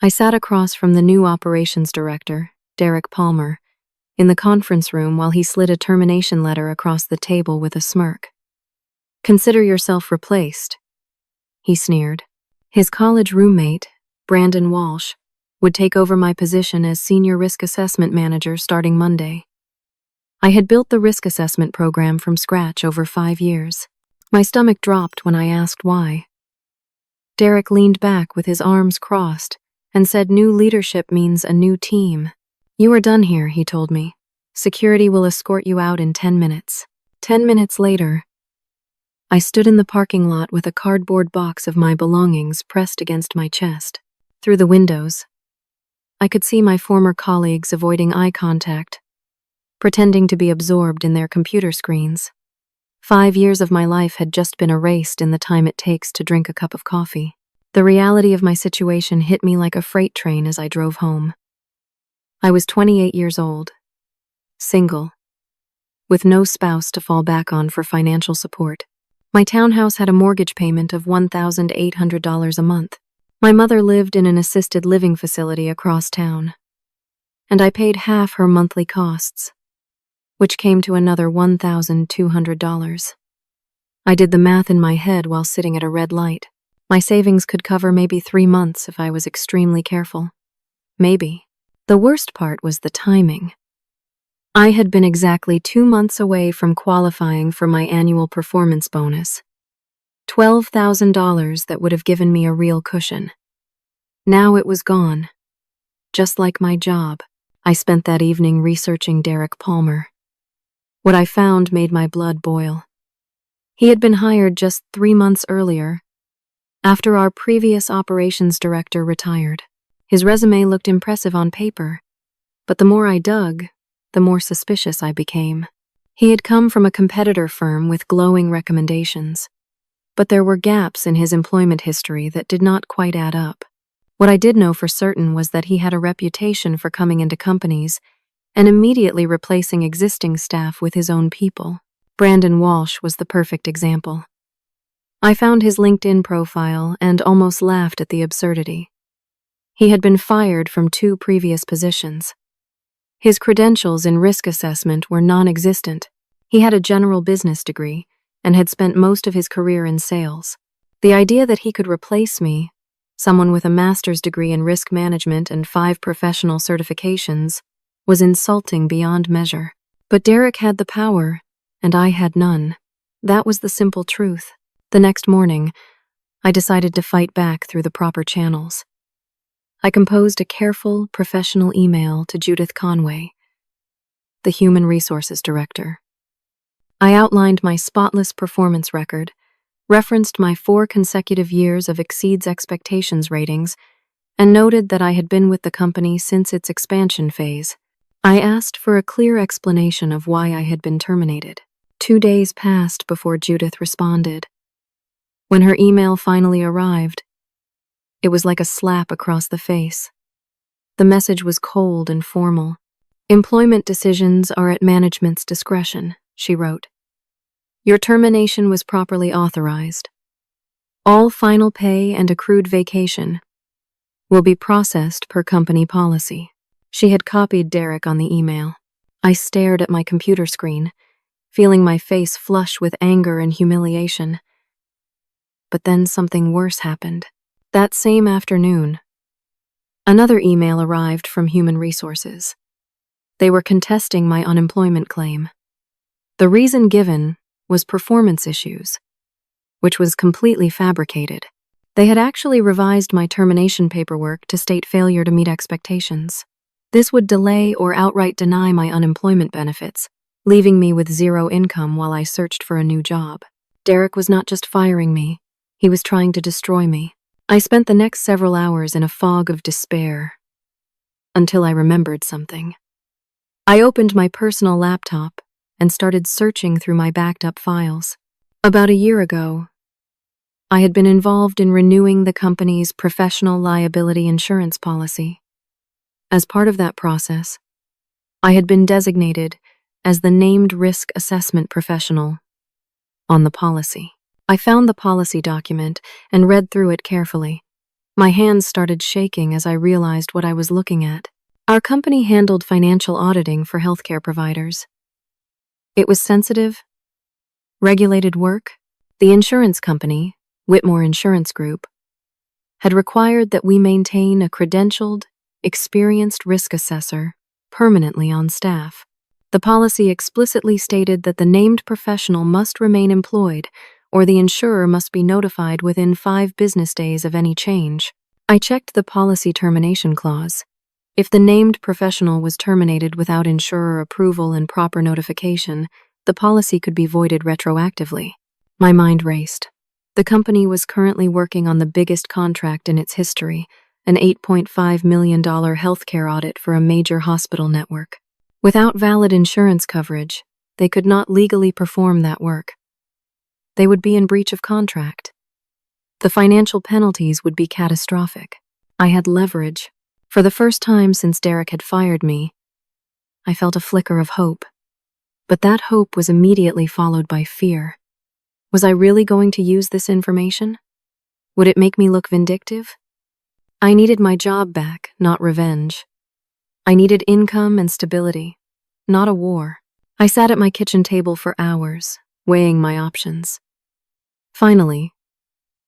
I sat across from the new operations director, Derek Palmer, in the conference room while he slid a termination letter across the table with a smirk. "Consider yourself replaced," he sneered. His college roommate, Brandon Walsh, would take over my position as Senior Risk Assessment Manager starting Monday. I had built the risk assessment program from scratch over 5 years. My stomach dropped when I asked why. Derek leaned back with his arms crossed and said new leadership means a new team. "You are done here," he told me. "Security will escort you out in 10 minutes. 10 minutes later, I stood in the parking lot with a cardboard box of my belongings pressed against my chest. Through the windows, I could see my former colleagues avoiding eye contact, pretending to be absorbed in their computer screens. 5 years of my life had just been erased in the time it takes to drink a cup of coffee. The reality of my situation hit me like a freight train as I drove home. I was 28 years old, single, with no spouse to fall back on for financial support. My townhouse had a mortgage payment of $1,800 a month. My mother lived in an assisted living facility across town, and I paid half her monthly costs, which came to another $1,200. I did the math in my head while sitting at a red light. My savings could cover maybe 3 months if I was extremely careful. Maybe. The worst part was the timing. I had been exactly 2 months away from qualifying for my annual performance bonus. $12,000 that would have given me a real cushion. Now it was gone. Just like my job. I spent that evening researching Derek Palmer. What I found made my blood boil. He had been hired just 3 months earlier, after our previous operations director retired. His resume looked impressive on paper, but the more I dug, the more suspicious I became. He had come from a competitor firm with glowing recommendations, but there were gaps in his employment history that did not quite add up. What I did know for certain was that he had a reputation for coming into companies and immediately replacing existing staff with his own people. Brandon Walsh was the perfect example. I found his LinkedIn profile and almost laughed at the absurdity. He had been fired from 2 previous positions. His credentials in risk assessment were non-existent. He had a general business degree and had spent most of his career in sales. The idea that he could replace me, someone with a master's degree in risk management and 5 professional certifications, was insulting beyond measure. But Derek had the power, and I had none. That was the simple truth. The next morning, I decided to fight back through the proper channels. I composed a careful, professional email to Judith Conway, the Human Resources Director. I outlined my spotless performance record, referenced my 4 consecutive years of exceeds expectations ratings, and noted that I had been with the company since its expansion phase. I asked for a clear explanation of why I had been terminated. 2 days passed before Judith responded. When her email finally arrived, it was like a slap across the face. The message was cold and formal. "Employment decisions are at management's discretion," she wrote. "Your termination was properly authorized. All final pay and accrued vacation will be processed per company policy." She had copied Derek on the email. I stared at my computer screen, feeling my face flush with anger and humiliation. But then something worse happened. That same afternoon, another email arrived from Human Resources. They were contesting my unemployment claim. The reason given was performance issues, which was completely fabricated. They had actually revised my termination paperwork to state failure to meet expectations. This would delay or outright deny my unemployment benefits, leaving me with 0 income while I searched for a new job. Derek was not just firing me, he was trying to destroy me. I spent the next several hours in a fog of despair, until I remembered something. I opened my personal laptop and started searching through my backed-up files. About a year ago, I had been involved in renewing the company's professional liability insurance policy. As part of that process, I had been designated as the named risk assessment professional on the policy. I found the policy document and read through it carefully. My hands started shaking as I realized what I was looking at. Our company handled financial auditing for healthcare providers. It was sensitive, regulated work. The insurance company, Whitmore Insurance Group, had required that we maintain a credentialed, experienced risk assessor permanently on staff. The policy explicitly stated that the named professional must remain employed, or the insurer must be notified within 5 business days of any change. I checked the policy termination clause. If the named professional was terminated without insurer approval and proper notification, the policy could be voided retroactively. My mind raced. The company was currently working on the biggest contract in its history, an $8.5 million healthcare audit for a major hospital network. Without valid insurance coverage, they could not legally perform that work. They would be in breach of contract. The financial penalties would be catastrophic. I had leverage. For the first time since Derek had fired me, I felt a flicker of hope. But that hope was immediately followed by fear. Was I really going to use this information? Would it make me look vindictive? I needed my job back, not revenge. I needed income and stability, not a war. I sat at my kitchen table for hours, weighing my options. Finally,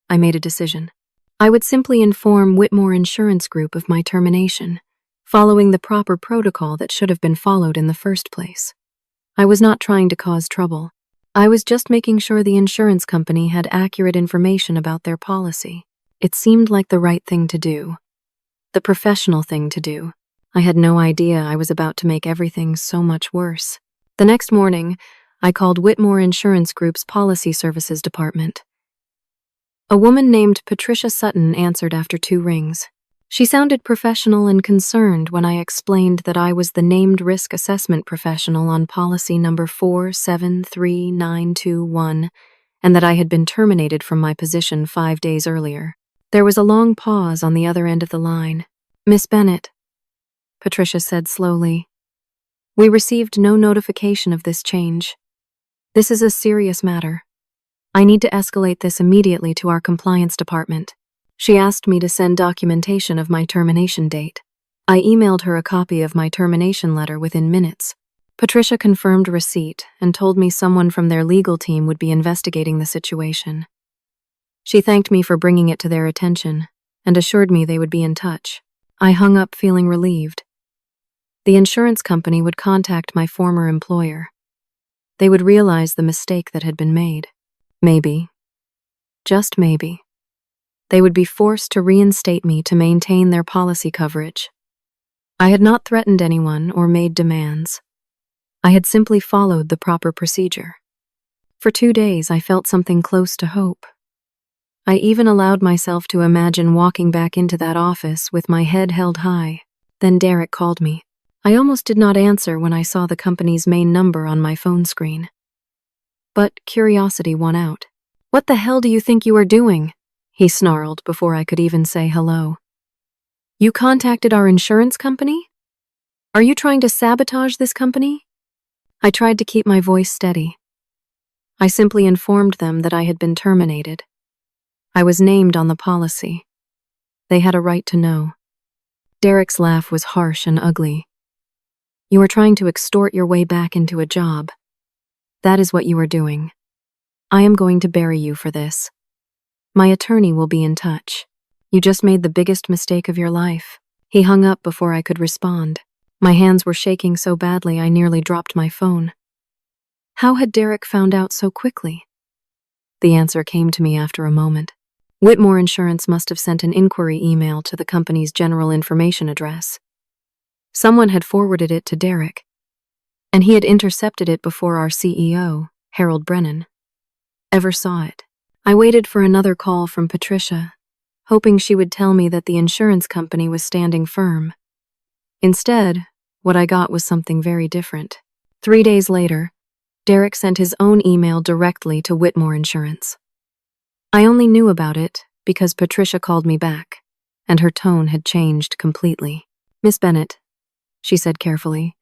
I made a decision. I would simply inform Whitmore Insurance Group of my termination, following the proper protocol that should have been followed in the first place. I was not trying to cause trouble. I was just making sure the insurance company had accurate information about their policy. It seemed like the right thing to do. The professional thing to do. I had no idea I was about to make everything so much worse. The next morning, I called Whitmore Insurance Group's Policy Services Department. A woman named Patricia Sutton answered after 2 rings. She sounded professional and concerned when I explained that I was the named risk assessment professional on policy number 473921 and that I had been terminated from my position 5 days earlier. There was a long pause on the other end of the line. "Miss Bennett," Patricia said slowly, "we received no notification of this change. This is a serious matter. I need to escalate this immediately to our compliance department." She asked me to send documentation of my termination date. I emailed her a copy of my termination letter within minutes. Patricia confirmed receipt and told me someone from their legal team would be investigating the situation. She thanked me for bringing it to their attention and assured me they would be in touch. I hung up feeling relieved. The insurance company would contact my former employer. They would realize the mistake that had been made. Maybe, just maybe, they would be forced to reinstate me to maintain their policy coverage. I had not threatened anyone or made demands. I had simply followed the proper procedure. For 2 days, I felt something close to hope. I even allowed myself to imagine walking back into that office with my head held high. Then Derek called me. I almost did not answer when I saw the company's main number on my phone screen. But curiosity won out. "What the hell do you think you are doing?" he snarled before I could even say hello. "You contacted our insurance company? Are you trying to sabotage this company?" I tried to keep my voice steady. I simply informed them that I had been terminated. I was named on the policy. They had a right to know. Derek's laugh was harsh and ugly. "You are trying to extort your way back into a job. That is what you are doing. I am going to bury you for this. My attorney will be in touch. You just made the biggest mistake of your life." He hung up before I could respond. My hands were shaking so badly I nearly dropped my phone. How had Derek found out so quickly? The answer came to me after a moment. Whitmore Insurance must have sent an inquiry email to the company's general information address. Someone had forwarded it to Derek, and he had intercepted it before our CEO, Harold Brennan, ever saw it. I waited for another call from Patricia, hoping she would tell me that the insurance company was standing firm. Instead, what I got was something very different. 3 days later, Derek sent his own email directly to Whitmore Insurance. I only knew about it because Patricia called me back, and her tone had changed completely. "Miss Bennett," she said carefully,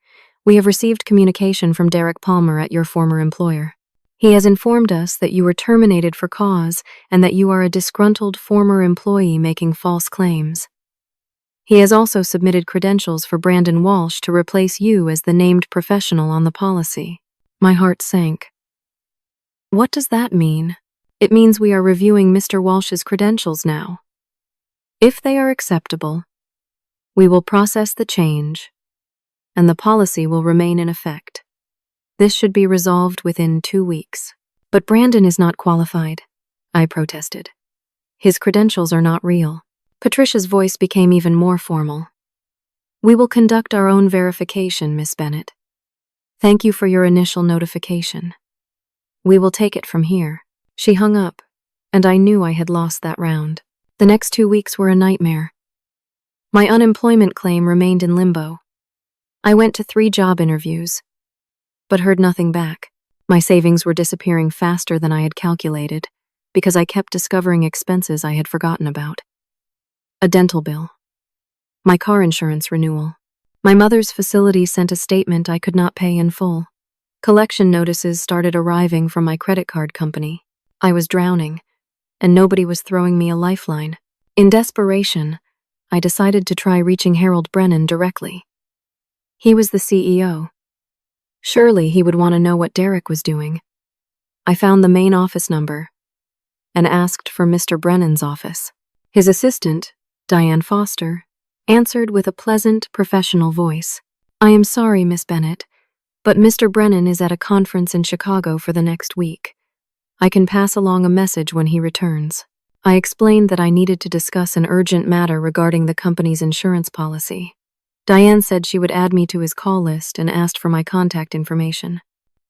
"we have received communication from Derek Palmer at your former employer. He has informed us that you were terminated for cause and that you are a disgruntled former employee making false claims. He has also submitted credentials for Brandon Walsh to replace you as the named professional on the policy. My heart sank. What does that mean? It means we are reviewing Mr. Walsh's credentials now. If they are acceptable, we will process the change, and the policy will remain in effect. This should be resolved within 2 weeks. But Brandon is not qualified, I protested. His credentials are not real. Patricia's voice became even more formal. We will conduct our own verification, Miss Bennett. Thank you for your initial notification. We will take it from here. She hung up, and I knew I had lost that round. The next 2 weeks were a nightmare. My unemployment claim remained in limbo. I went to 3 job interviews, but heard nothing back. My savings were disappearing faster than I had calculated because I kept discovering expenses I had forgotten about. A dental bill. My car insurance renewal. My mother's facility sent a statement I could not pay in full. Collection notices started arriving from my credit card company. I was drowning, and nobody was throwing me a lifeline. In desperation, I decided to try reaching Harold Brennan directly. He was the CEO. Surely he would want to know what Derek was doing. I found the main office number and asked for Mr. Brennan's office. His assistant, Diane Foster, answered with a pleasant, professional voice. I am sorry, Miss Bennett, but Mr. Brennan is at a conference in Chicago for the next week. I can pass along a message when he returns. I explained that I needed to discuss an urgent matter regarding the company's insurance policy. Diane said she would add me to his call list and asked for my contact information.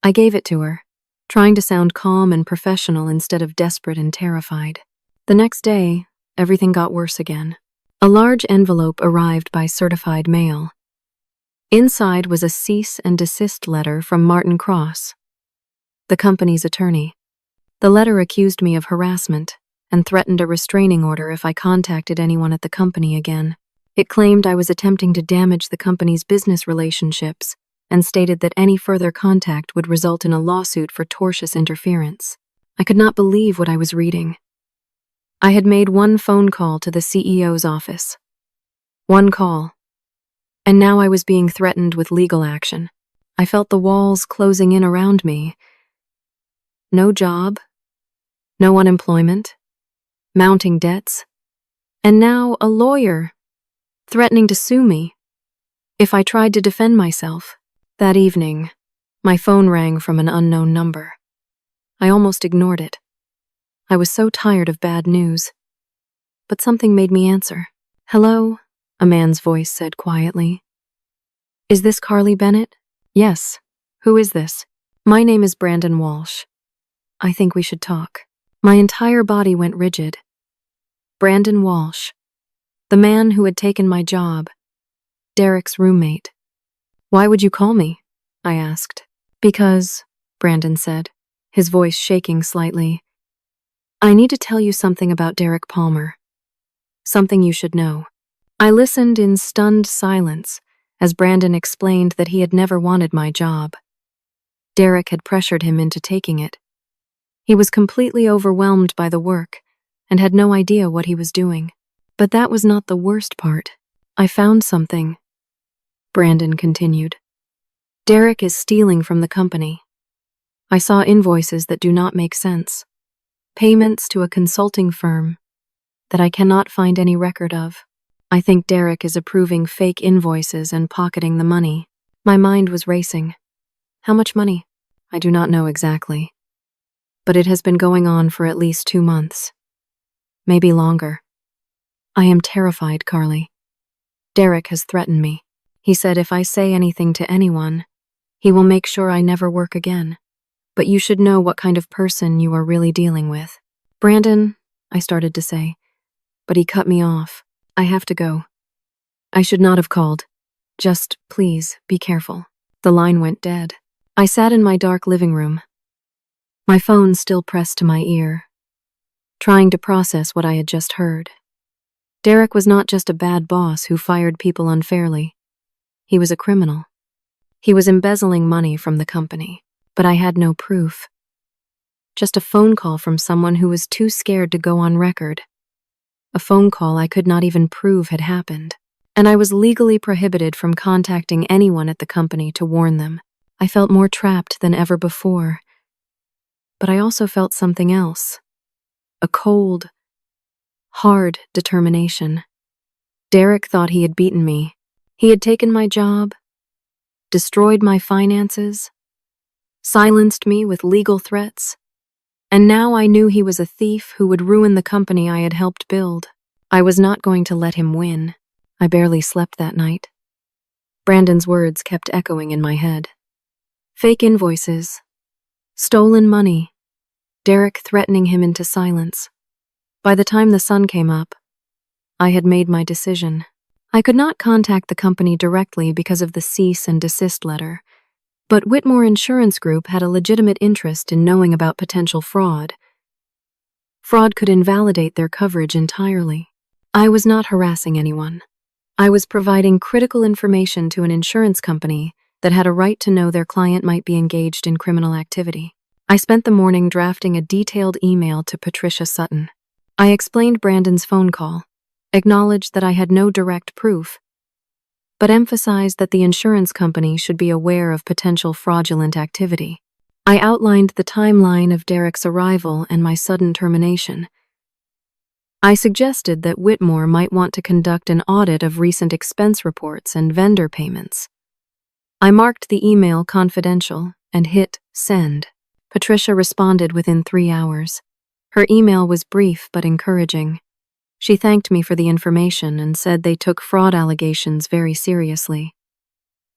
I gave it to her, trying to sound calm and professional instead of desperate and terrified. The next day, everything got worse again. A large envelope arrived by certified mail. Inside was a cease and desist letter from Martin Cross, the company's attorney. The letter accused me of harassment and threatened a restraining order if I contacted anyone at the company again. It claimed I was attempting to damage the company's business relationships and stated that any further contact would result in a lawsuit for tortious interference. I could not believe what I was reading. I had made 1 phone call to the CEO's office. 1 call. And now I was being threatened with legal action. I felt the walls closing in around me. No job, no unemployment, mounting debts, and now a lawyer threatening to sue me if I tried to defend myself. That evening, my phone rang from an unknown number. I almost ignored it. I was so tired of bad news. But something made me answer. Hello, a man's voice said quietly. Is this Carly Bennett? Yes. Who is this? My name is Brandon Walsh. I think we should talk. My entire body went rigid. Brandon Walsh. The man who had taken my job, Derek's roommate. Why would you call me? I asked. Because, Brandon said, his voice shaking slightly. I need to tell you something about Derek Palmer. Something you should know. I listened in stunned silence as Brandon explained that he had never wanted my job. Derek had pressured him into taking it. He was completely overwhelmed by the work and had no idea what he was doing. But that was not the worst part. I found something, Brandon continued. Derek is stealing from the company. I saw invoices that do not make sense. Payments to a consulting firm that I cannot find any record of. I think Derek is approving fake invoices and pocketing the money. My mind was racing. How much money? I do not know exactly. But it has been going on for at least 2 months. Maybe longer. I am terrified, Carly. Derek has threatened me. He said if I say anything to anyone, he will make sure I never work again. But you should know what kind of person you are really dealing with. Brandon, I started to say, but he cut me off. I have to go. I should not have called. Just, please, be careful. The line went dead. I sat in my dark living room, my phone still pressed to my ear, trying to process what I had just heard. Derek was not just a bad boss who fired people unfairly. He was a criminal. He was embezzling money from the company, but I had no proof. just a phone call from someone who was too scared to go on record. A phone call I could not even prove had happened. And I was legally prohibited from contacting anyone at the company to warn them. I felt more trapped than ever before. But I also felt something else. A cold, hard determination. Derek thought he had beaten me. He had taken my job, destroyed my finances, silenced me with legal threats, and now I knew he was a thief who would ruin the company I had helped build. I was not going to let him win. I barely slept that night. Brandon's words kept echoing in my head. Fake invoices, stolen money, Derek threatening him into silence. By the time the sun came up, I had made my decision. I could not contact the company directly because of the cease and desist letter, but Whitmore Insurance Group had a legitimate interest in knowing about potential fraud. Fraud could invalidate their coverage entirely. I was not harassing anyone. I was providing critical information to an insurance company that had a right to know their client might be engaged in criminal activity. I spent the morning drafting a detailed email to Patricia Sutton. I explained Brandon's phone call, acknowledged that I had no direct proof, but emphasized that the insurance company should be aware of potential fraudulent activity. I outlined the timeline of Derek's arrival and my sudden termination. I suggested that Whitmore might want to conduct an audit of recent expense reports and vendor payments. I marked the email confidential and hit send. Patricia responded within 3 hours. Her email was brief but encouraging. She thanked me for the information and said they took fraud allegations very seriously.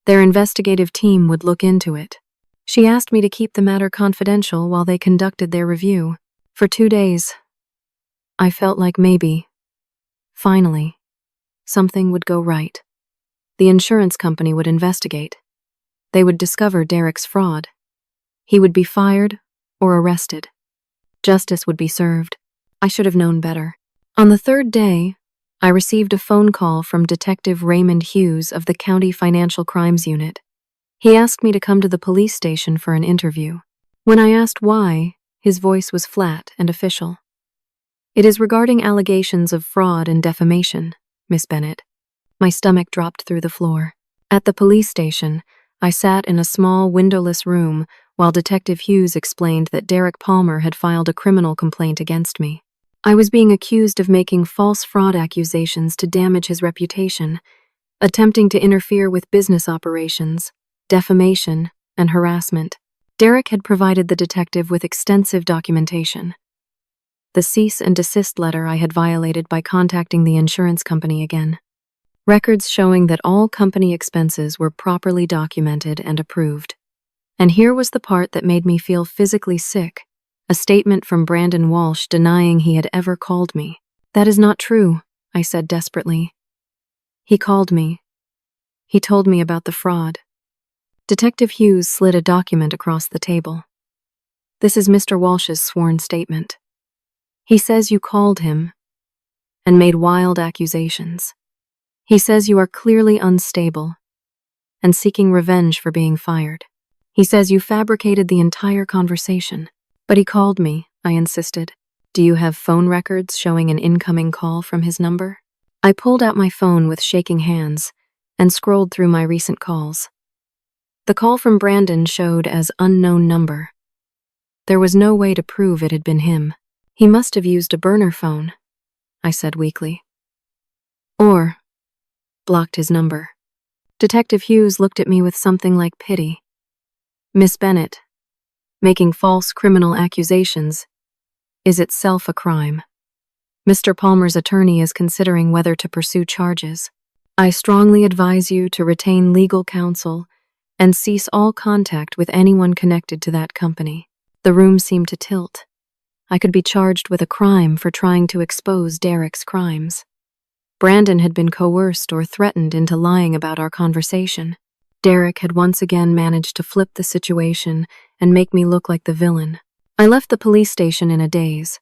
Their investigative team would look into it. She asked me to keep the matter confidential while they conducted their review. For 2 days, I felt like maybe, finally, something would go right. The insurance company would investigate. They would discover Derek's fraud. He would be fired or arrested. Justice would be served. I should have known better. On the 3rd day, I received a phone call from Detective Raymond Hughes of the County Financial Crimes Unit. He asked me to come to the police station for an interview. When I asked why, his voice was flat and official. It is regarding allegations of fraud and defamation, Miss Bennett. My stomach dropped through the floor. At the police station, I sat in a small, windowless room while Detective Hughes explained that Derek Palmer had filed a criminal complaint against me. I was being accused of making false fraud accusations to damage his reputation, attempting to interfere with business operations, defamation, and harassment. Derek had provided the detective with extensive documentation. The cease and desist letter I had violated by contacting the insurance company again. Records showing that all company expenses were properly documented and approved. And here was the part that made me feel physically sick. A statement from Brandon Walsh denying he had ever called me. That is not true, I said desperately. He called me. He told me about the fraud. Detective Hughes slid a document across the table. This is Mr. Walsh's sworn statement. He says you called him and made wild accusations. He says you are clearly unstable and seeking revenge for being fired. He says you fabricated the entire conversation. But he called me, I insisted. Do you have phone records showing an incoming call from his number? I pulled out my phone with shaking hands and scrolled through my recent calls. The call from Brandon showed as unknown number. There was no way to prove it had been him. He must have used a burner phone, I said weakly. Or blocked his number. Detective Hughes looked at me with something like pity. Miss Bennett, making false criminal accusations is itself a crime. Mr. Palmer's attorney is considering whether to pursue charges. I strongly advise you to retain legal counsel and cease all contact with anyone connected to that company. The room seemed to tilt. I could be charged with a crime for trying to expose Derek's crimes. Brandon had been coerced or threatened into lying about our conversation. Derek had once again managed to flip the situation and make me look like the villain. I left the police station in a daze.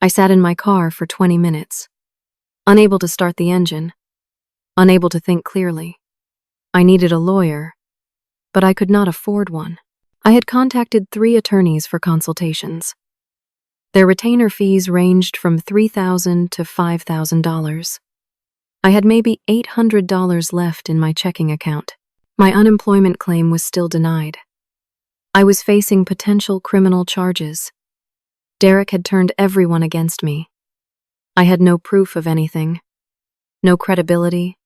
I sat in my car for 20 minutes, unable to start the engine, unable to think clearly. I needed a lawyer, but I could not afford one. I had contacted 3 attorneys for consultations. Their retainer fees ranged from $3,000 to $5,000. I had maybe $800 left in my checking account. My unemployment claim was still denied. I was facing potential criminal charges. Derek had turned everyone against me. I had no proof of anything, no credibility,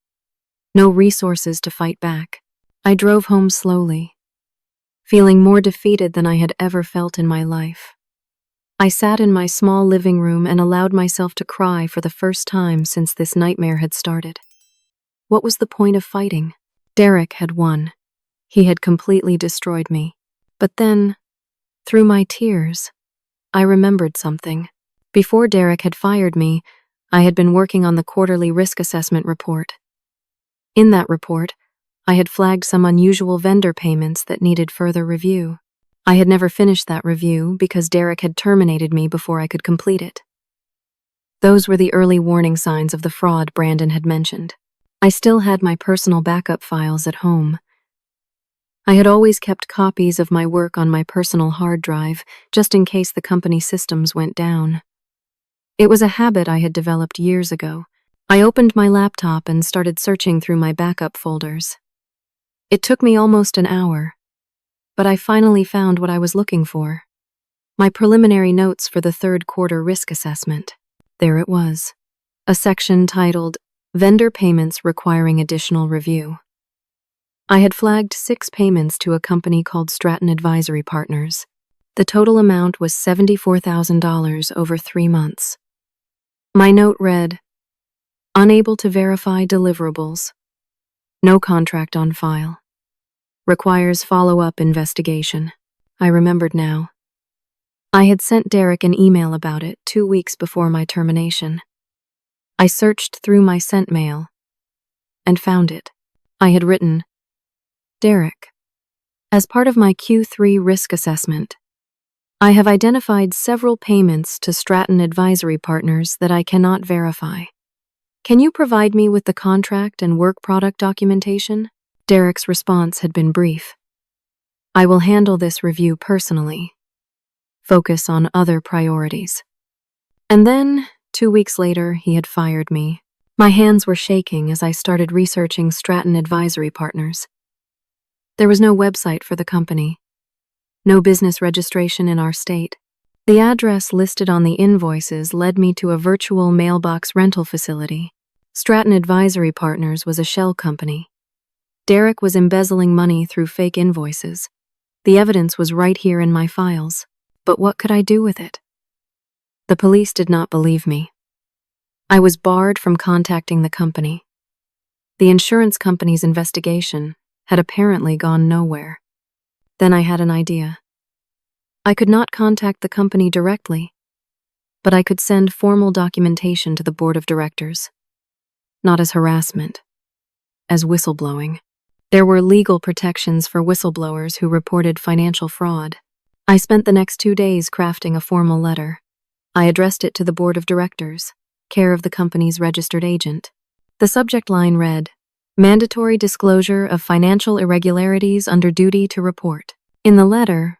no resources to fight back. I drove home slowly, feeling more defeated than I had ever felt in my life. I sat in my small living room and allowed myself to cry for the first time since this nightmare had started. What was the point of fighting? Derek had won. He had completely destroyed me. But then, through my tears, I remembered something. Before Derek had fired me, I had been working on the quarterly risk assessment report. In that report, I had flagged some unusual vendor payments that needed further review. I had never finished that review because Derek had terminated me before I could complete it. Those were the early warning signs of the fraud Brandon had mentioned. I still had my personal backup files at home. I had always kept copies of my work on my personal hard drive, just in case the company systems went down. It was a habit I had developed years ago. I opened my laptop and started searching through my backup folders. It took me almost an hour, but I finally found what I was looking for. My preliminary notes for the third quarter risk assessment. There it was, a section titled, Vendor Payments Requiring Additional Review. I had flagged 6 payments to a company called Stratton Advisory Partners. The total amount was $74,000 over 3 months. My note read, Unable to verify deliverables. No contract on file. Requires follow-up investigation. I remembered now. I had sent Derek an email about it 2 weeks before my termination. I searched through my sent mail and found it. I had written, Derek, as part of my Q3 risk assessment, I have identified several payments to Stratton Advisory Partners that I cannot verify. Can you provide me with the contract and work product documentation? Derek's response had been brief. I will handle this review personally. Focus on other priorities. And then, 2 weeks later, he had fired me. My hands were shaking as I started researching Stratton Advisory Partners. There was no website for the company, no business registration in our state. The address listed on the invoices led me to a virtual mailbox rental facility. Stratton Advisory Partners was a shell company. Derek was embezzling money through fake invoices. The evidence was right here in my files, but what could I do with it? The police did not believe me. I was barred from contacting the company. The insurance company's investigation had apparently gone nowhere. Then I had an idea. I could not contact the company directly, but I could send formal documentation to the board of directors. Not as harassment, as whistleblowing. There were legal protections for whistleblowers who reported financial fraud. I spent the next 2 days crafting a formal letter. I addressed it to the board of directors, care of the company's registered agent. The subject line read, Mandatory disclosure of financial irregularities under duty to report. In the letter,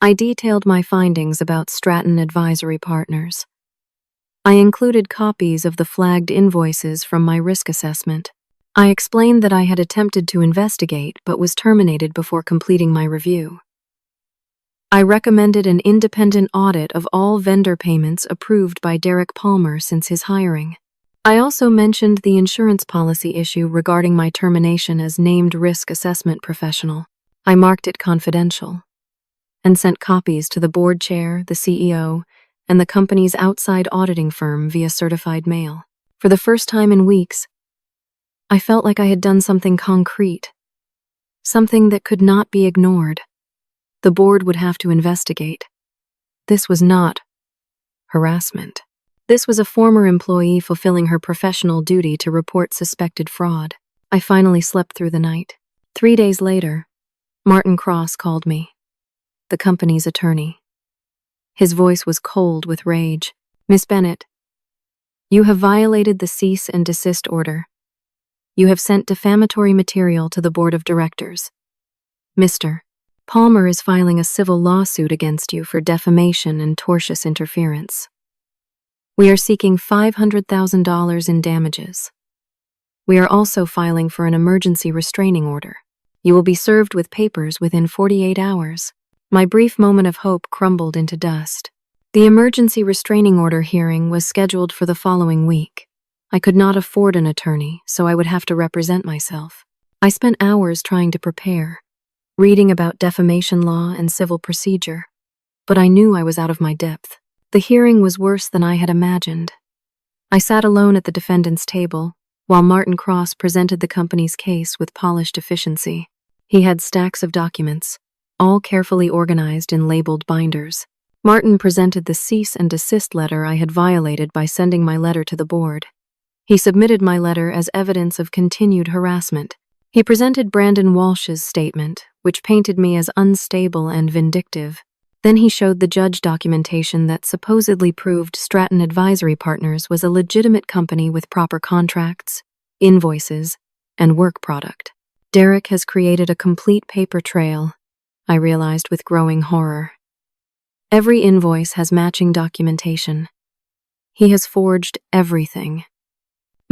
I detailed my findings about Stratton Advisory Partners. I included copies of the flagged invoices from my risk assessment. I explained that I had attempted to investigate but was terminated before completing my review. I recommended an independent audit of all vendor payments approved by Derek Palmer since his hiring. I also mentioned the insurance policy issue regarding my termination as named risk assessment professional. I marked it confidential and sent copies to the board chair, the CEO, and the company's outside auditing firm via certified mail. For the first time in weeks, I felt like I had done something concrete, something that could not be ignored. The board would have to investigate. This was not harassment. This was a former employee fulfilling her professional duty to report suspected fraud. I finally slept through the night. 3 days later, Martin Cross called me, the company's attorney. His voice was cold with rage. Miss Bennett, you have violated the cease and desist order. You have sent defamatory material to the board of directors. Mr. Palmer is filing a civil lawsuit against you for defamation and tortious interference. We are seeking $500,000 in damages. We are also filing for an emergency restraining order. You will be served with papers within 48 hours. My brief moment of hope crumbled into dust. The emergency restraining order hearing was scheduled for the following week. I could not afford an attorney, so I would have to represent myself. I spent hours trying to prepare, reading about defamation law and civil procedure. But I knew I was out of my depth. The hearing was worse than I had imagined. I sat alone at the defendant's table, while Martin Cross presented the company's case with polished efficiency. He had stacks of documents, all carefully organized in labeled binders. Martin presented the cease and desist letter I had violated by sending my letter to the board. He submitted my letter as evidence of continued harassment. He presented Brandon Walsh's statement, which painted me as unstable and vindictive. Then he showed the judge documentation that supposedly proved Stratton Advisory Partners was a legitimate company with proper contracts, invoices, and work product. Derek has created a complete paper trail, I realized with growing horror. Every invoice has matching documentation. He has forged everything.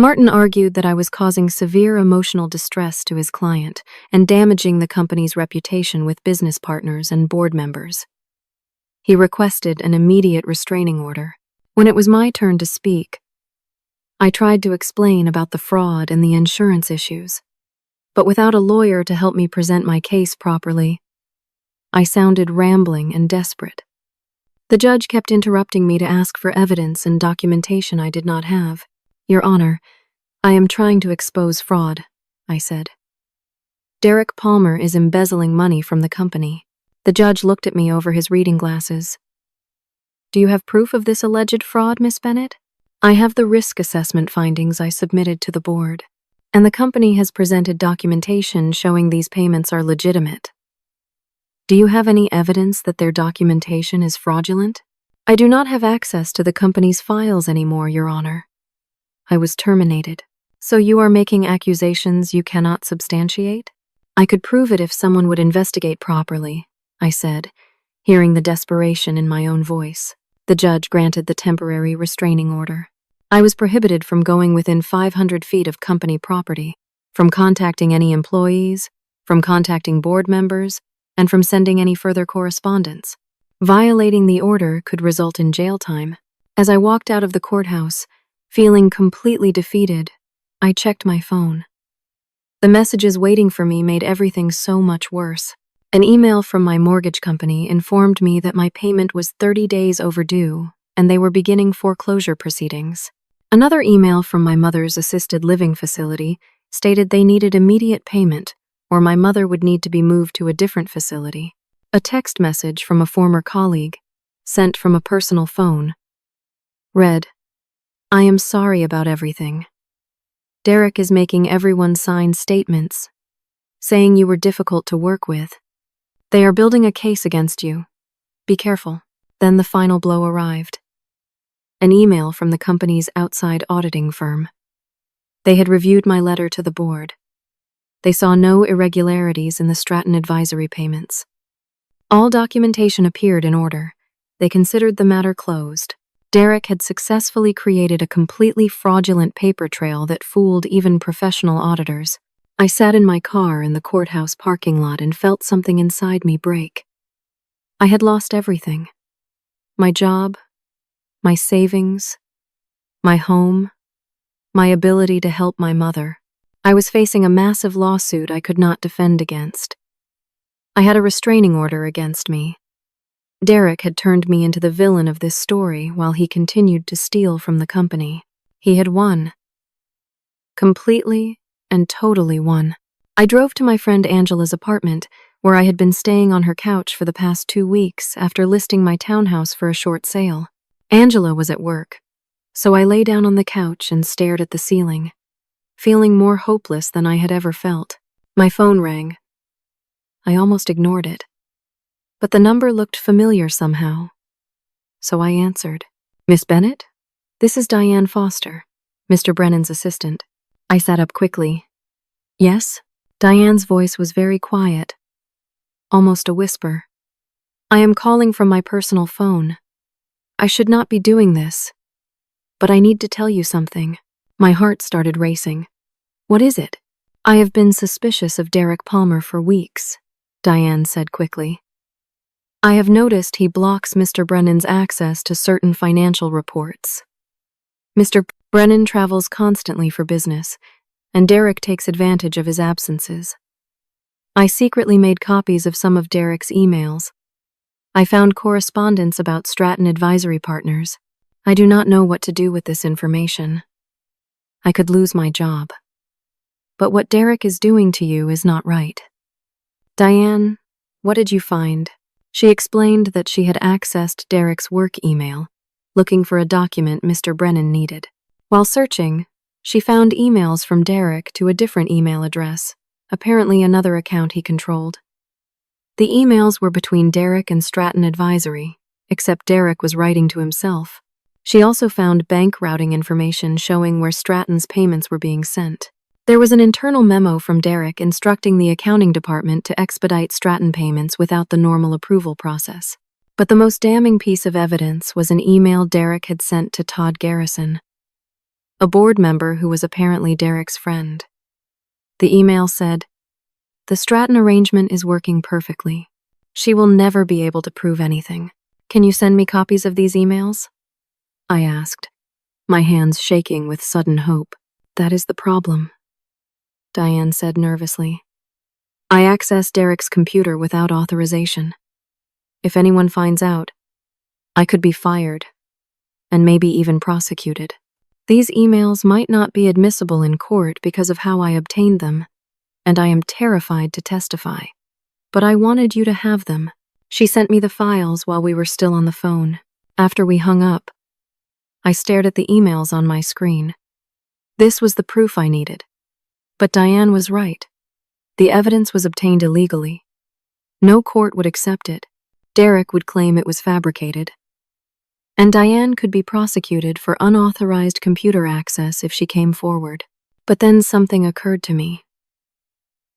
Martin argued that I was causing severe emotional distress to his client and damaging the company's reputation with business partners and board members. He requested an immediate restraining order. When it was my turn to speak, I tried to explain about the fraud and the insurance issues. But without a lawyer to help me present my case properly, I sounded rambling and desperate. The judge kept interrupting me to ask for evidence and documentation I did not have. Your Honor, I am trying to expose fraud, I said. Derek Palmer is embezzling money from the company. The judge looked at me over his reading glasses. Do you have proof of this alleged fraud, Miss Bennett? I have the risk assessment findings I submitted to the board, and the company has presented documentation showing these payments are legitimate. Do you have any evidence that their documentation is fraudulent? I do not have access to the company's files anymore, Your Honor. I was terminated. So you are making accusations you cannot substantiate? I could prove it if someone would investigate properly, I said, hearing the desperation in my own voice. The judge granted the temporary restraining order. I was prohibited from going within 500 feet of company property, from contacting any employees, from contacting board members, and from sending any further correspondence. Violating the order could result in jail time. As I walked out of the courthouse, feeling completely defeated, I checked my phone. The messages waiting for me made everything so much worse. An email from my mortgage company informed me that my payment was 30 days overdue, and they were beginning foreclosure proceedings. Another email from my mother's assisted living facility stated they needed immediate payment, or my mother would need to be moved to a different facility. A text message from a former colleague, sent from a personal phone, read, I am sorry about everything. Derek is making everyone sign statements, saying you were difficult to work with. They are building a case against you. Be careful. Then the final blow arrived. An email from the company's outside auditing firm. They had reviewed my letter to the board. They saw no irregularities in the Stratton advisory payments. All documentation appeared in order. They considered the matter closed. Derek had successfully created a completely fraudulent paper trail that fooled even professional auditors. I sat in my car in the courthouse parking lot and felt something inside me break. I had lost everything. My job, my savings, my home, my ability to help my mother. I was facing a massive lawsuit I could not defend against. I had a restraining order against me. Derek had turned me into the villain of this story while he continued to steal from the company. He had won. Completely and totally won. I drove to my friend Angela's apartment, where I had been staying on her couch for the past 2 weeks after listing my townhouse for a short sale. Angela was at work, so I lay down on the couch and stared at the ceiling, feeling more hopeless than I had ever felt. My phone rang. I almost ignored it, but the number looked familiar somehow, so I answered. Miss Bennett? This is Diane Foster, Mr. Brennan's assistant. I sat up quickly. Yes? Diane's voice was very quiet. almost a whisper. I am calling from my personal phone. I should not be doing this. But I need to tell you something. My heart started racing. What is it? I have been suspicious of Derek Palmer for weeks, Diane said quickly. I have noticed he blocks Mr. Brennan's access to certain financial reports. Mr. Brennan travels constantly for business, and Derek takes advantage of his absences. I secretly made copies of some of Derek's emails. I found correspondence about Stratton Advisory Partners. I do not know what to do with this information. I could lose my job. But what Derek is doing to you is not right. Diane, what did you find? She explained that she had accessed Derek's work email, looking for a document Mr. Brennan needed. While searching, she found emails from Derek to a different email address, apparently another account he controlled. The emails were between Derek and Stratton Advisory, except Derek was writing to himself. She also found bank routing information showing where Stratton's payments were being sent. There was an internal memo from Derek instructing the accounting department to expedite Stratton payments without the normal approval process. But the most damning piece of evidence was an email Derek had sent to Todd Garrison, a board member who was apparently Derek's friend. The email said, "The Stratton arrangement is working perfectly. She will never be able to prove anything. Can you send me copies of these emails?" I asked, my hands shaking with sudden hope. "That is the problem," Diane said nervously. "I accessed Derek's computer without authorization. If anyone finds out, I could be fired, and maybe even prosecuted. These emails might not be admissible in court because of how I obtained them, and I am terrified to testify. But I wanted you to have them." She sent me the files while we were still on the phone. After we hung up, I stared at the emails on my screen. This was the proof I needed. But Diane was right. The evidence was obtained illegally. No court would accept it. Derek would claim it was fabricated. And Diane could be prosecuted for unauthorized computer access if she came forward. But then something occurred to me.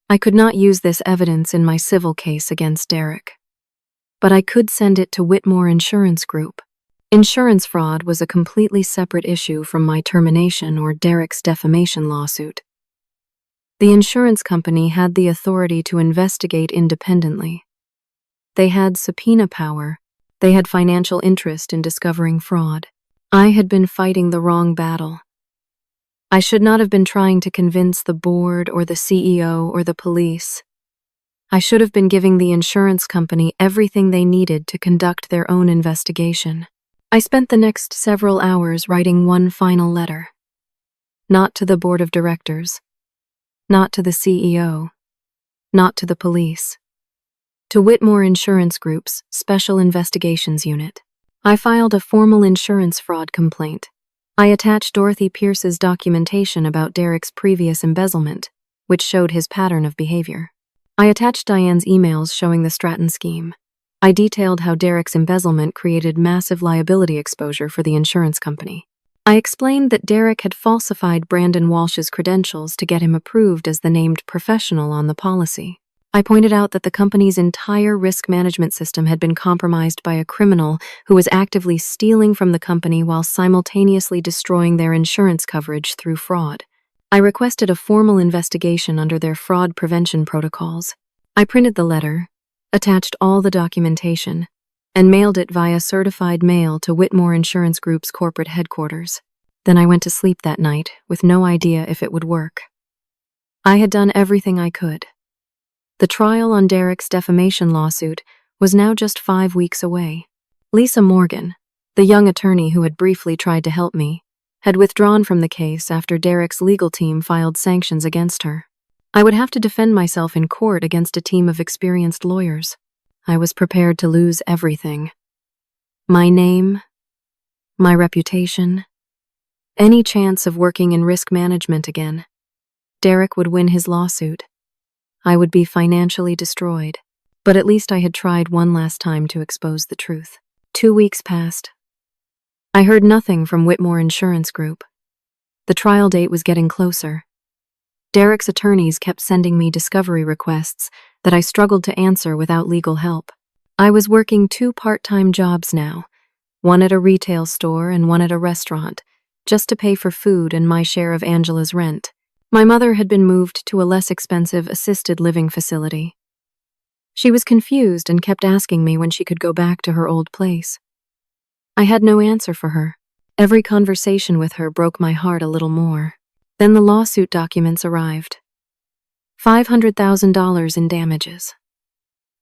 I could not use this evidence in my civil case against Derek. But I could send it to Whitmore Insurance Group. Insurance fraud was a completely separate issue from my termination or Derek's defamation lawsuit. The insurance company had the authority to investigate independently. They had subpoena power. They had financial interest in discovering fraud. I had been fighting the wrong battle. I should not have been trying to convince the board or the CEO or the police. I should have been giving the insurance company everything they needed to conduct their own investigation. I spent the next several hours writing one final letter. Not to the board of directors. Not to the CEO. Not to the police. To Whitmore Insurance Group's Special Investigations Unit. I filed a formal insurance fraud complaint. I attached Dorothy Pierce's documentation about Derek's previous embezzlement, which showed his pattern of behavior. I attached Diane's emails showing the Stratton scheme. I detailed how Derek's embezzlement created massive liability exposure for the insurance company. I explained that Derek had falsified Brandon Walsh's credentials to get him approved as the named professional on the policy. I pointed out that the company's entire risk management system had been compromised by a criminal who was actively stealing from the company while simultaneously destroying their insurance coverage through fraud. I requested a formal investigation under their fraud prevention protocols. I printed the letter, attached all the documentation, and mailed it via certified mail to Whitmore Insurance Group's corporate headquarters. Then I went to sleep that night with no idea if it would work. I had done everything I could. The trial on Derek's defamation lawsuit was now just 5 weeks away. Lisa Morgan, the young attorney who had briefly tried to help me, had withdrawn from the case after Derek's legal team filed sanctions against her. I would have to defend myself in court against a team of experienced lawyers. I was prepared to lose everything. My name, my reputation, any chance of working in risk management again. Derek would win his lawsuit. I would be financially destroyed, but at least I had tried one last time to expose the truth. 2 weeks passed. I heard nothing from Whitmore Insurance Group. The trial date was getting closer. Derek's attorneys kept sending me discovery requests, that I struggled to answer without legal help. I was working 2 part-time jobs now, one at a retail store and one at a restaurant, just to pay for food and my share of Angela's rent. My mother had been moved to a less expensive assisted living facility. She was confused and kept asking me when she could go back to her old place. I had no answer for her. Every conversation with her broke my heart a little more. Then the lawsuit documents arrived. $500,000 in damages.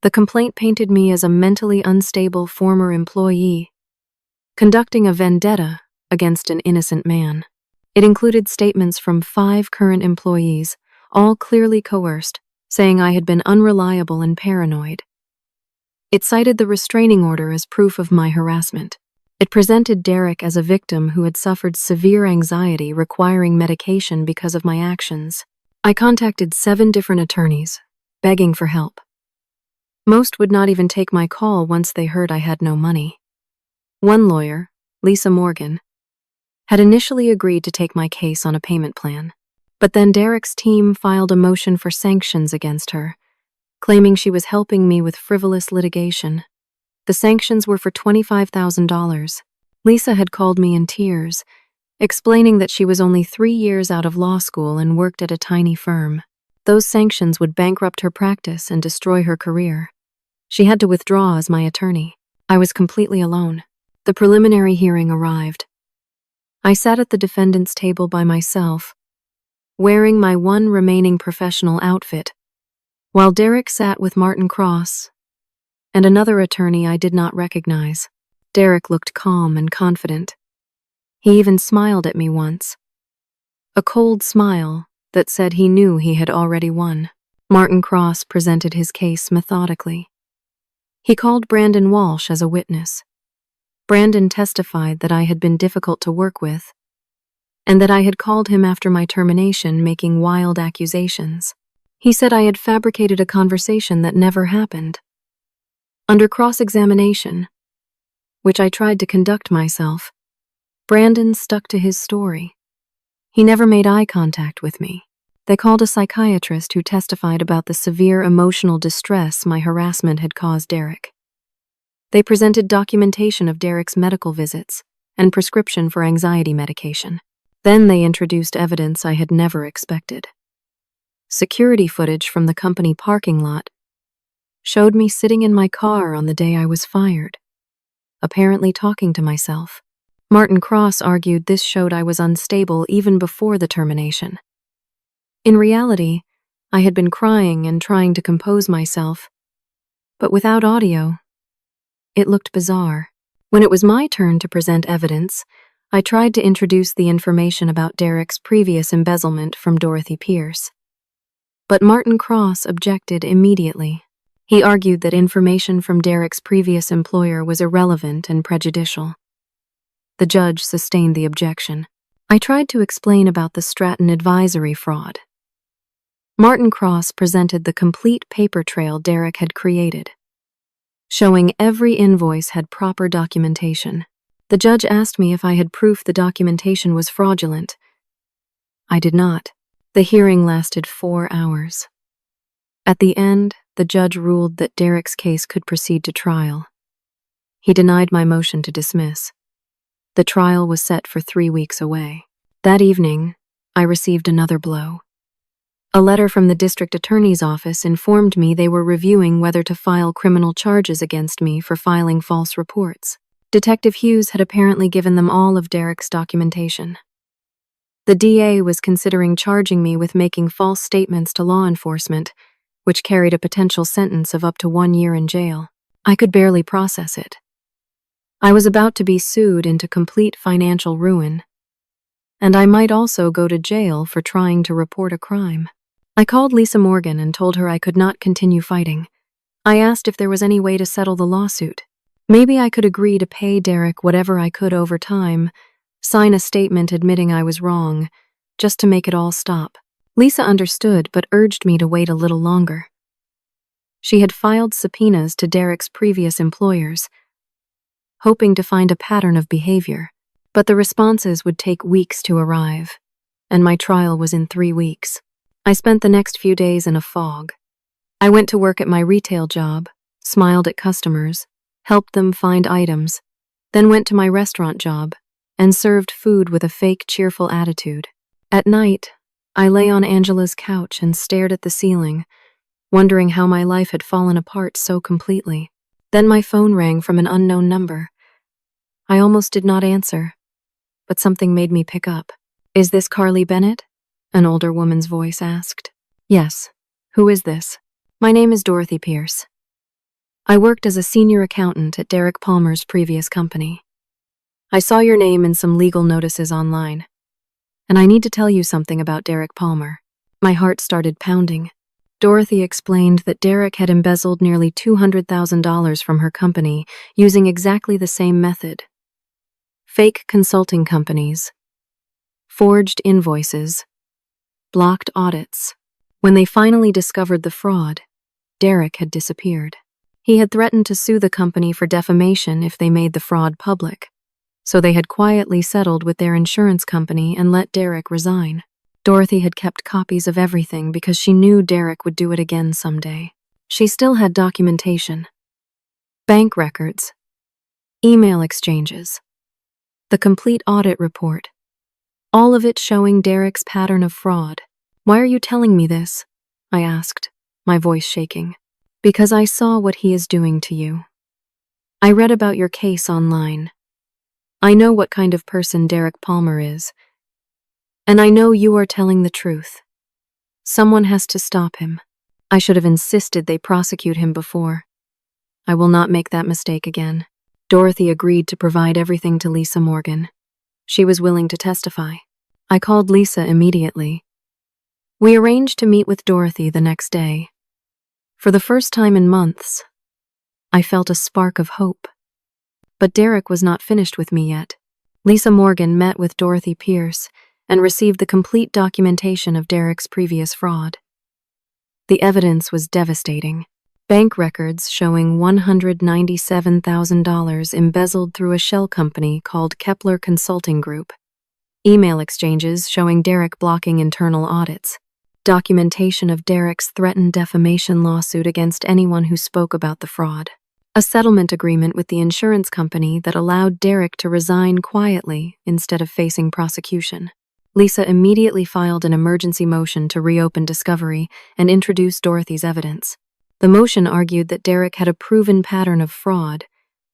The complaint painted me as a mentally unstable former employee, conducting a vendetta against an innocent man. It included statements from 5 current employees, all clearly coerced, saying I had been unreliable and paranoid. It cited the restraining order as proof of my harassment. It presented Derek as a victim who had suffered severe anxiety requiring medication because of my actions. I contacted 7 different attorneys, begging for help. Most would not even take my call once they heard I had no money. One lawyer, Lisa Morgan, had initially agreed to take my case on a payment plan, but then Derek's team filed a motion for sanctions against her, claiming she was helping me with frivolous litigation. The sanctions were for $25,000. Lisa had called me in tears, explaining that she was only 3 years out of law school and worked at a tiny firm. Those sanctions would bankrupt her practice and destroy her career. She had to withdraw as my attorney. I was completely alone. The preliminary hearing arrived. I sat at the defendant's table by myself, wearing my one remaining professional outfit, while Derek sat with Martin Cross and another attorney I did not recognize. Derek looked calm and confident. He even smiled at me once. A cold smile that said he knew he had already won. Martin Cross presented his case methodically. He called Brandon Walsh as a witness. Brandon testified that I had been difficult to work with, and that I had called him after my termination making wild accusations. He said I had fabricated a conversation that never happened. Under cross-examination, which I tried to conduct myself, Brandon stuck to his story. He never made eye contact with me. They called a psychiatrist who testified about the severe emotional distress my harassment had caused Derek. They presented documentation of Derek's medical visits and prescription for anxiety medication. Then they introduced evidence I had never expected. Security footage from the company parking lot showed me sitting in my car on the day I was fired, apparently talking to myself. Martin Cross argued this showed I was unstable even before the termination. In reality, I had been crying and trying to compose myself, but without audio. It looked bizarre. When it was my turn to present evidence, I tried to introduce the information about Derek's previous embezzlement from Dorothy Pierce. But Martin Cross objected immediately. He argued that information from Derek's previous employer was irrelevant and prejudicial. The judge sustained the objection. I tried to explain about the Stratton advisory fraud. Martin Cross presented the complete paper trail Derek had created, showing every invoice had proper documentation. The judge asked me if I had proof the documentation was fraudulent. I did not. The hearing lasted 4 hours. At the end, the judge ruled that Derek's case could proceed to trial. He denied my motion to dismiss. The trial was set for 3 weeks away. That evening, I received another blow. A letter from the district attorney's office informed me they were reviewing whether to file criminal charges against me for filing false reports. Detective Hughes had apparently given them all of Derek's documentation. The DA was considering charging me with making false statements to law enforcement, which carried a potential sentence of up to 1 year in jail. I could barely process it. I was about to be sued into complete financial ruin, and I might also go to jail for trying to report a crime. I called Lisa Morgan and told her I could not continue fighting. I asked if there was any way to settle the lawsuit. Maybe I could agree to pay Derek whatever I could over time, sign a statement admitting I was wrong, just to make it all stop. Lisa understood but urged me to wait a little longer. She had filed subpoenas to Derek's previous employers, hoping to find a pattern of behavior, but the responses would take weeks to arrive, and my trial was in 3 weeks. I spent the next few days in a fog, I went to work at my retail job, smiled at customers, helped them find items, then went to my restaurant job and served food with a fake cheerful attitude. At night, I lay on Angela's couch and stared at the ceiling, wondering how my life had fallen apart so completely. Then my phone rang from an unknown number. I almost did not answer, but something made me pick up. "Is this Carly Bennett?" an older woman's voice asked. "Yes. Who is this?" "My name is Dorothy Pierce. I worked as a senior accountant at Derek Palmer's previous company. I saw your name in some legal notices online, and I need to tell you something about Derek Palmer." My heart started pounding. Dorothy explained that Derek had embezzled nearly $200,000 from her company using exactly the same method. Fake consulting companies, forged invoices, blocked audits. When they finally discovered the fraud, Derek had disappeared. He had threatened to sue the company for defamation if they made the fraud public, so they had quietly settled with their insurance company and let Derek resign. Dorothy had kept copies of everything because she knew Derek would do it again someday. She still had documentation, bank records, email exchanges, the complete audit report, all of it showing Derek's pattern of fraud. "Why are you telling me this?" I asked, my voice shaking. "Because I saw what he is doing to you. I read about your case online. I know what kind of person Derek Palmer is, and I know you are telling the truth. Someone has to stop him. I should have insisted they prosecute him before. I will not make that mistake again." Dorothy agreed to provide everything to Lisa Morgan. She was willing to testify. I called Lisa immediately. We arranged to meet with Dorothy the next day. For the first time in months, I felt a spark of hope. But Derek was not finished with me yet. Lisa Morgan met with Dorothy Pierce and received the complete documentation of Derek's previous fraud. The evidence was devastating. Bank records showing $197,000 embezzled through a shell company called Kepler Consulting Group. Email exchanges showing Derek blocking internal audits. Documentation of Derek's threatened defamation lawsuit against anyone who spoke about the fraud. A settlement agreement with the insurance company that allowed Derek to resign quietly instead of facing prosecution. Lisa immediately filed an emergency motion to reopen discovery and introduce Dorothy's evidence. The motion argued that Derek had a proven pattern of fraud,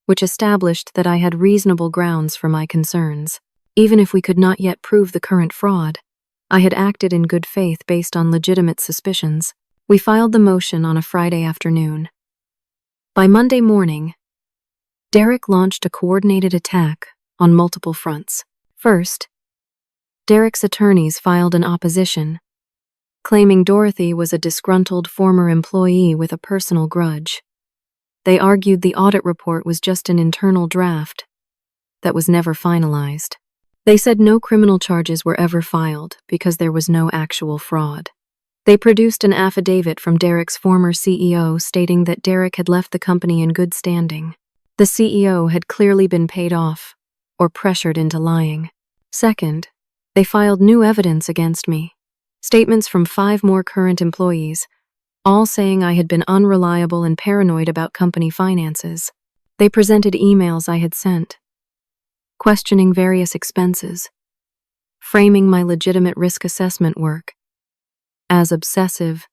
which established that I had reasonable grounds for my concerns. Even if we could not yet prove the current fraud, I had acted in good faith based on legitimate suspicions. We filed the motion on a Friday afternoon. By Monday morning, Derek launched a coordinated attack on multiple fronts. First, Derek's attorneys filed an opposition, claiming Dorothy was a disgruntled former employee with a personal grudge. They argued the audit report was just an internal draft that was never finalized. They said no criminal charges were ever filed because there was no actual fraud. They produced an affidavit from Derek's former CEO stating that Derek had left the company in good standing. The CEO had clearly been paid off or pressured into lying. Second, they filed new evidence against me. Statements from 5 more current employees, all saying I had been unreliable and paranoid about company finances. They presented emails I had sent, questioning various expenses, framing my legitimate risk assessment work as obsessive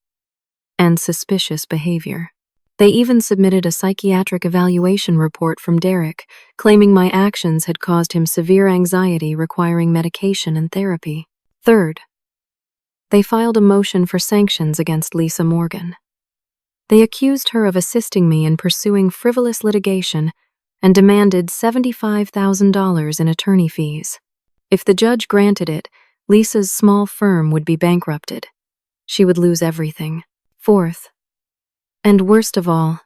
and suspicious behavior. They even submitted a psychiatric evaluation report from Derek, claiming my actions had caused him severe anxiety requiring medication and therapy. Third, they filed a motion for sanctions against Lisa Morgan. They accused her of assisting me in pursuing frivolous litigation and demanded $75,000 in attorney fees. If the judge granted it, Lisa's small firm would be bankrupted. She would lose everything. Fourth, and worst of all,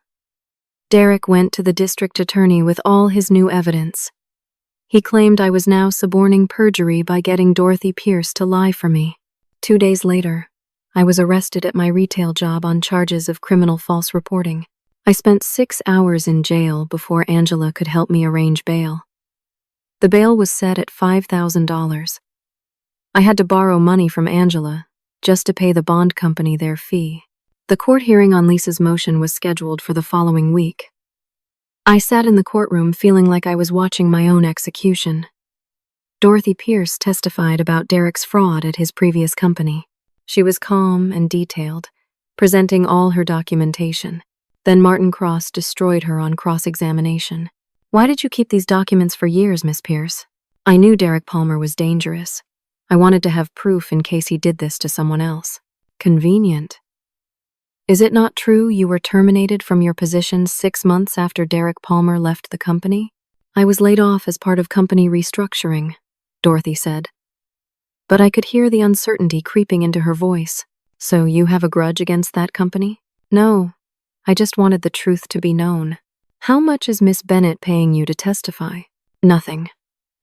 Derek went to the district attorney with all his new evidence. He claimed I was now suborning perjury by getting Dorothy Pierce to lie for me. 2 days later, I was arrested at my retail job on charges of criminal false reporting. I spent 6 hours in jail before Angela could help me arrange bail. The bail was set at $5,000. I had to borrow money from Angela just to pay the bond company their fee. The court hearing on Lease's motion was scheduled for the following week. I sat in the courtroom feeling like I was watching my own execution. Dorothy Pierce testified about Derek's fraud at his previous company. She was calm and detailed, presenting all her documentation. Then Martin Cross destroyed her on cross-examination. "Why did you keep these documents for years, Miss Pierce?" "I knew Derek Palmer was dangerous. I wanted to have proof in case he did this to someone else." "Convenient. Is it not true you were terminated from your position 6 months after Derek Palmer left the company?" "I was laid off as part of company restructuring," Dorothy said. But I could hear the uncertainty creeping into her voice. "So you have a grudge against that company?" "No. I just wanted the truth to be known." "How much is Miss Bennett paying you to testify?" "Nothing.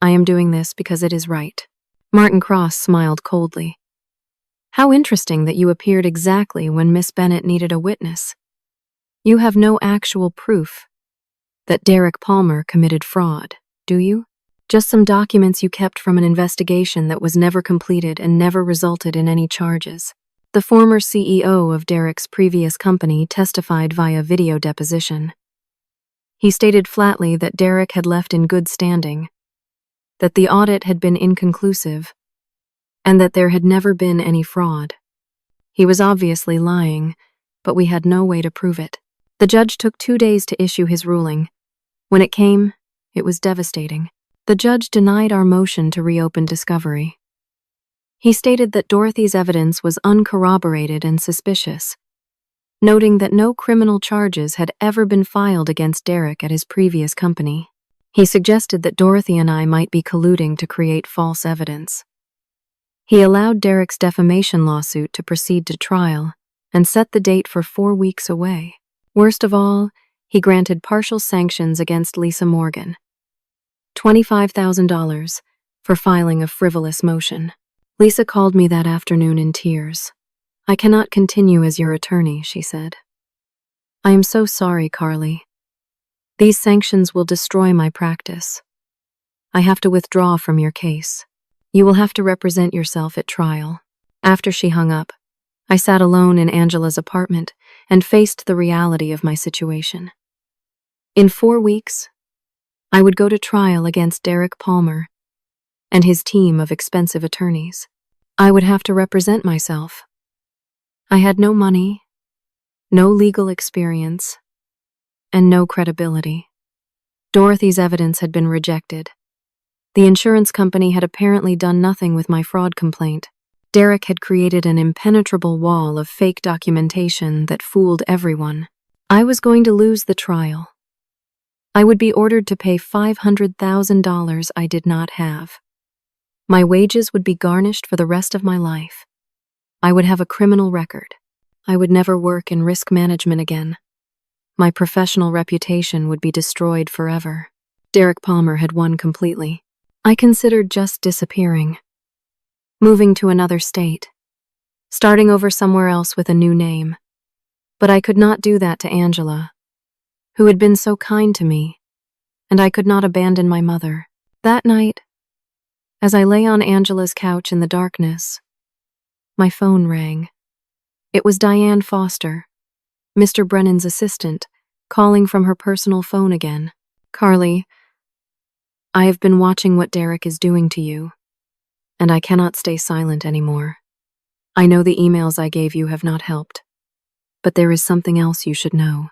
I am doing this because it is right." Martin Cross smiled coldly. "How interesting that you appeared exactly when Miss Bennett needed a witness. You have no actual proof that Derek Palmer committed fraud, do you? Just some documents you kept from an investigation that was never completed and never resulted in any charges." The former CEO of Derek's previous company testified via video deposition. He stated flatly that Derek had left in good standing, that the audit had been inconclusive, and that there had never been any fraud. He was obviously lying, but we had no way to prove it. The judge took 2 days to issue his ruling. When it came, it was devastating. The judge denied our motion to reopen discovery. He stated that Dorothy's evidence was uncorroborated and suspicious, noting that no criminal charges had ever been filed against Derek at his previous company. He suggested that Dorothy and I might be colluding to create false evidence. He allowed Derek's defamation lawsuit to proceed to trial and set the date for 4 weeks away. Worst of all, he granted partial sanctions against Lisa Morgan, $25,000, for filing a frivolous motion. Lisa called me that afternoon in tears. "I cannot continue as your attorney," she said. "I am so sorry, Carly. These sanctions will destroy my practice. I have to withdraw from your case. You will have to represent yourself at trial." After she hung up, I sat alone in Angela's apartment and faced the reality of my situation. In 4 weeks, I would go to trial against Derek Palmer and his team of expensive attorneys. I would have to represent myself. I had no money, no legal experience, and no credibility. Dorothy's evidence had been rejected. The insurance company had apparently done nothing with my fraud complaint. Derek had created an impenetrable wall of fake documentation that fooled everyone. I was going to lose the trial. I would be ordered to pay $500,000 I did not have. My wages would be garnished for the rest of my life. I would have a criminal record. I would never work in risk management again. My professional reputation would be destroyed forever. Derek Palmer had won completely. I considered just disappearing, moving to another state, starting over somewhere else with a new name. But I could not do that to Angela, who had been so kind to me, and I could not abandon my mother. That night, as I lay on Angela's couch in the darkness, my phone rang. It was Diane Foster, Mr. Brennan's assistant, calling from her personal phone again. "Carly, I have been watching what Derek is doing to you, and I cannot stay silent anymore. I know the emails I gave you have not helped, but there is something else you should know.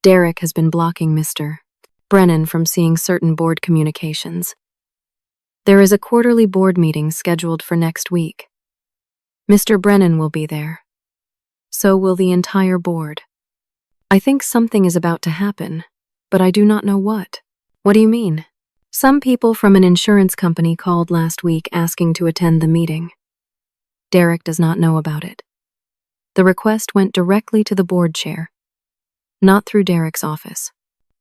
Derek has been blocking Mr. Brennan from seeing certain board communications. There is a quarterly board meeting scheduled for next week. Mr. Brennan will be there. So will the entire board. I think something is about to happen, but I do not know what." "What do you mean?" "Some people from an insurance company called last week asking to attend the meeting. Derek does not know about it. The request went directly to the board chair, not through Derek's office.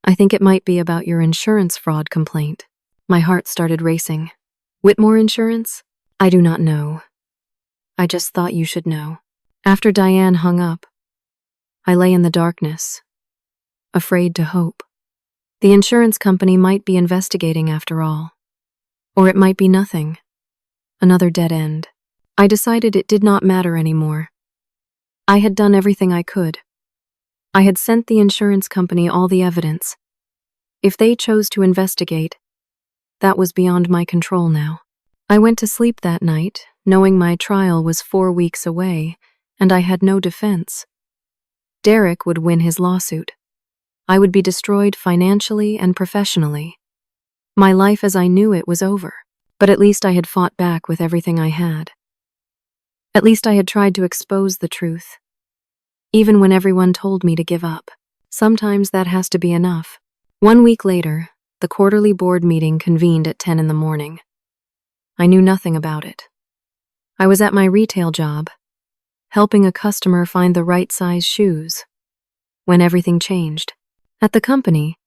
I think it might be about your insurance fraud complaint." My heart started racing. "Whitmore Insurance? I do not know. I just thought you should know." After Diane hung up, I lay in the darkness, afraid to hope. The insurance company might be investigating after all. Or it might be nothing. Another dead end. I decided it did not matter anymore. I had done everything I could. I had sent the insurance company all the evidence. If they chose to investigate, that was beyond my control now. I went to sleep that night, knowing my trial was 4 weeks away, and I had no defense. Derek would win his lawsuit. I would be destroyed financially and professionally. My life as I knew it was over, but at least I had fought back with everything I had. At least I had tried to expose the truth. Even when everyone told me to give up, sometimes that has to be enough. 1 week later, the quarterly board meeting convened at 10 in the morning. I knew nothing about it. I was at my retail job, helping a customer find the right size shoes, when everything changed. At the company,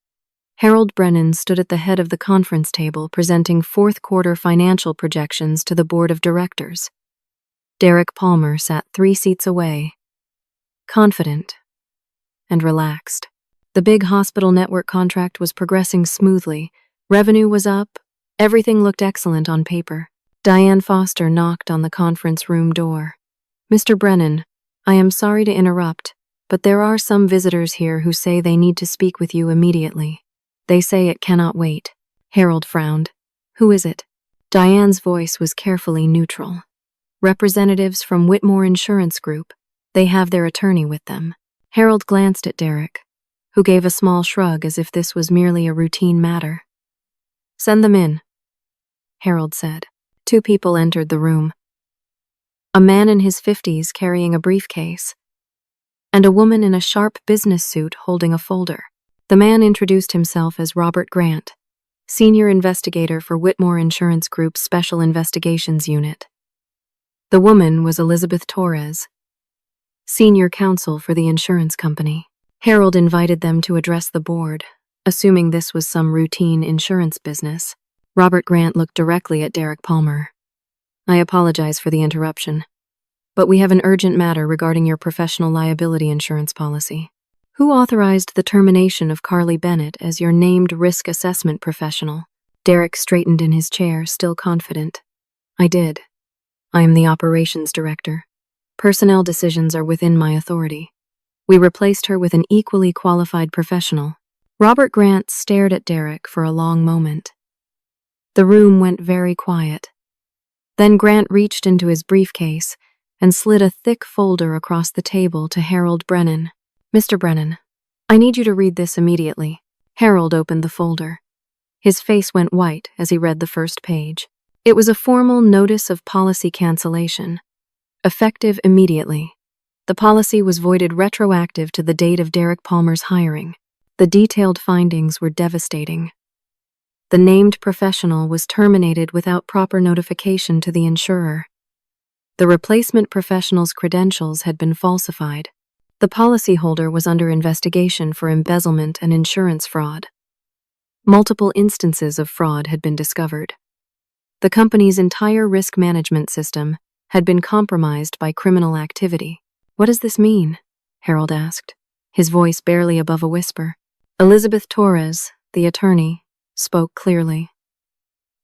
Harold Brennan stood at the head of the conference table presenting fourth quarter financial projections to the board of directors. Derek Palmer sat 3 seats away, confident and relaxed. The big hospital network contract was progressing smoothly. Revenue was up. Everything looked excellent on paper. Diane Foster knocked on the conference room door. "Mr. Brennan, I am sorry to interrupt, but there are some visitors here who say they need to speak with you immediately. They say it cannot wait." Harold frowned. "Who is it?" Diane's voice was carefully neutral. "Representatives from Whitmore Insurance Group. They have their attorney with them." Harold glanced at Derek, who gave a small shrug as if this was merely a routine matter. "Send them in," Harold said. 2 people entered the room. A man in his 50s carrying a briefcase, and a woman in a sharp business suit holding a folder. The man introduced himself as Robert Grant, senior investigator for Whitmore Insurance Group's Special Investigations Unit. The woman was Elizabeth Torres, senior counsel for the insurance company. Harold invited them to address the board, assuming this was some routine insurance business. Robert Grant looked directly at Derek Palmer. "I apologize for the interruption, but we have an urgent matter regarding your professional liability insurance policy. Who authorized the termination of Carly Bennett as your named risk assessment professional?" Derek straightened in his chair, still confident. "I did. I am the operations director. Personnel decisions are within my authority. We replaced her with an equally qualified professional." Robert Grant stared at Derek for a long moment. The room went very quiet. Then Grant reached into his briefcase and slid a thick folder across the table to Harold Brennan. "Mr. Brennan, I need you to read this immediately." Harold opened the folder. His face went white as he read the first page. It was a formal notice of policy cancellation, effective immediately. The policy was voided retroactive to the date of Derek Palmer's hiring. The detailed findings were devastating. The named professional was terminated without proper notification to the insurer. The replacement professional's credentials had been falsified. The policyholder was under investigation for embezzlement and insurance fraud. Multiple instances of fraud had been discovered. The company's entire risk management system had been compromised by criminal activity. "What does this mean?" Harold asked, his voice barely above a whisper. Elizabeth Torres, the attorney, spoke clearly.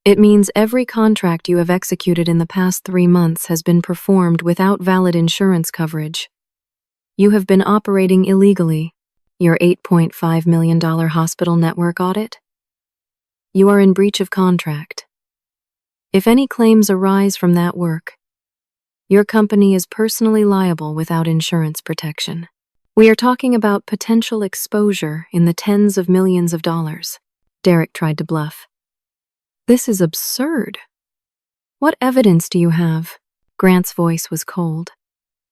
"It means every contract you have executed in the past 3 months has been performed without valid insurance coverage. You have been operating illegally. Your $8.5 million hospital network audit? You are in breach of contract. If any claims arise from that work, your company is personally liable without insurance protection. We are talking about potential exposure in the tens of millions of dollars." Derek tried to bluff. "This is absurd. What evidence do you have?" Grant's voice was cold.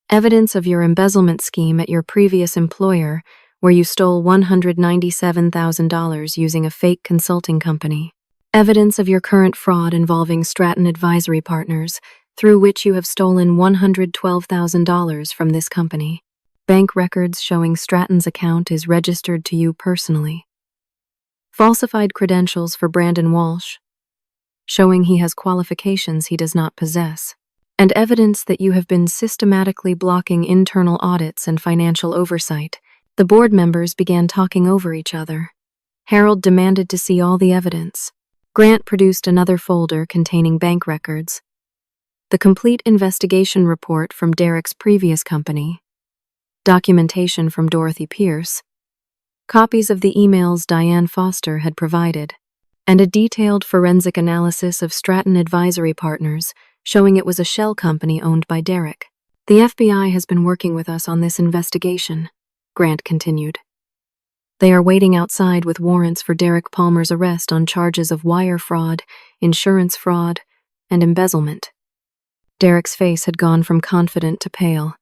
"Evidence of your embezzlement scheme at your previous employer, where you stole $197,000 using a fake consulting company. Evidence of your current fraud involving Stratton Advisory Partners, through which you have stolen $112,000 from this company. Bank records showing Stratton's account is registered to you personally. Falsified credentials for Brandon Walsh, showing he has qualifications he does not possess. And evidence that you have been systematically blocking internal audits and financial oversight." The board members began talking over each other. Harold demanded to see all the evidence. Grant produced another folder containing bank records, the complete investigation report from Derek's previous company, documentation from Dorothy Pierce, copies of the emails Diane Foster had provided, and a detailed forensic analysis of Stratton Advisory Partners showing it was a shell company owned by Derek. The FBI has been working with us on this investigation, Grant continued. They are waiting outside with warrants for Derek Palmer's arrest on charges of wire fraud, insurance fraud, and embezzlement. Derek's face had gone from confident to pale.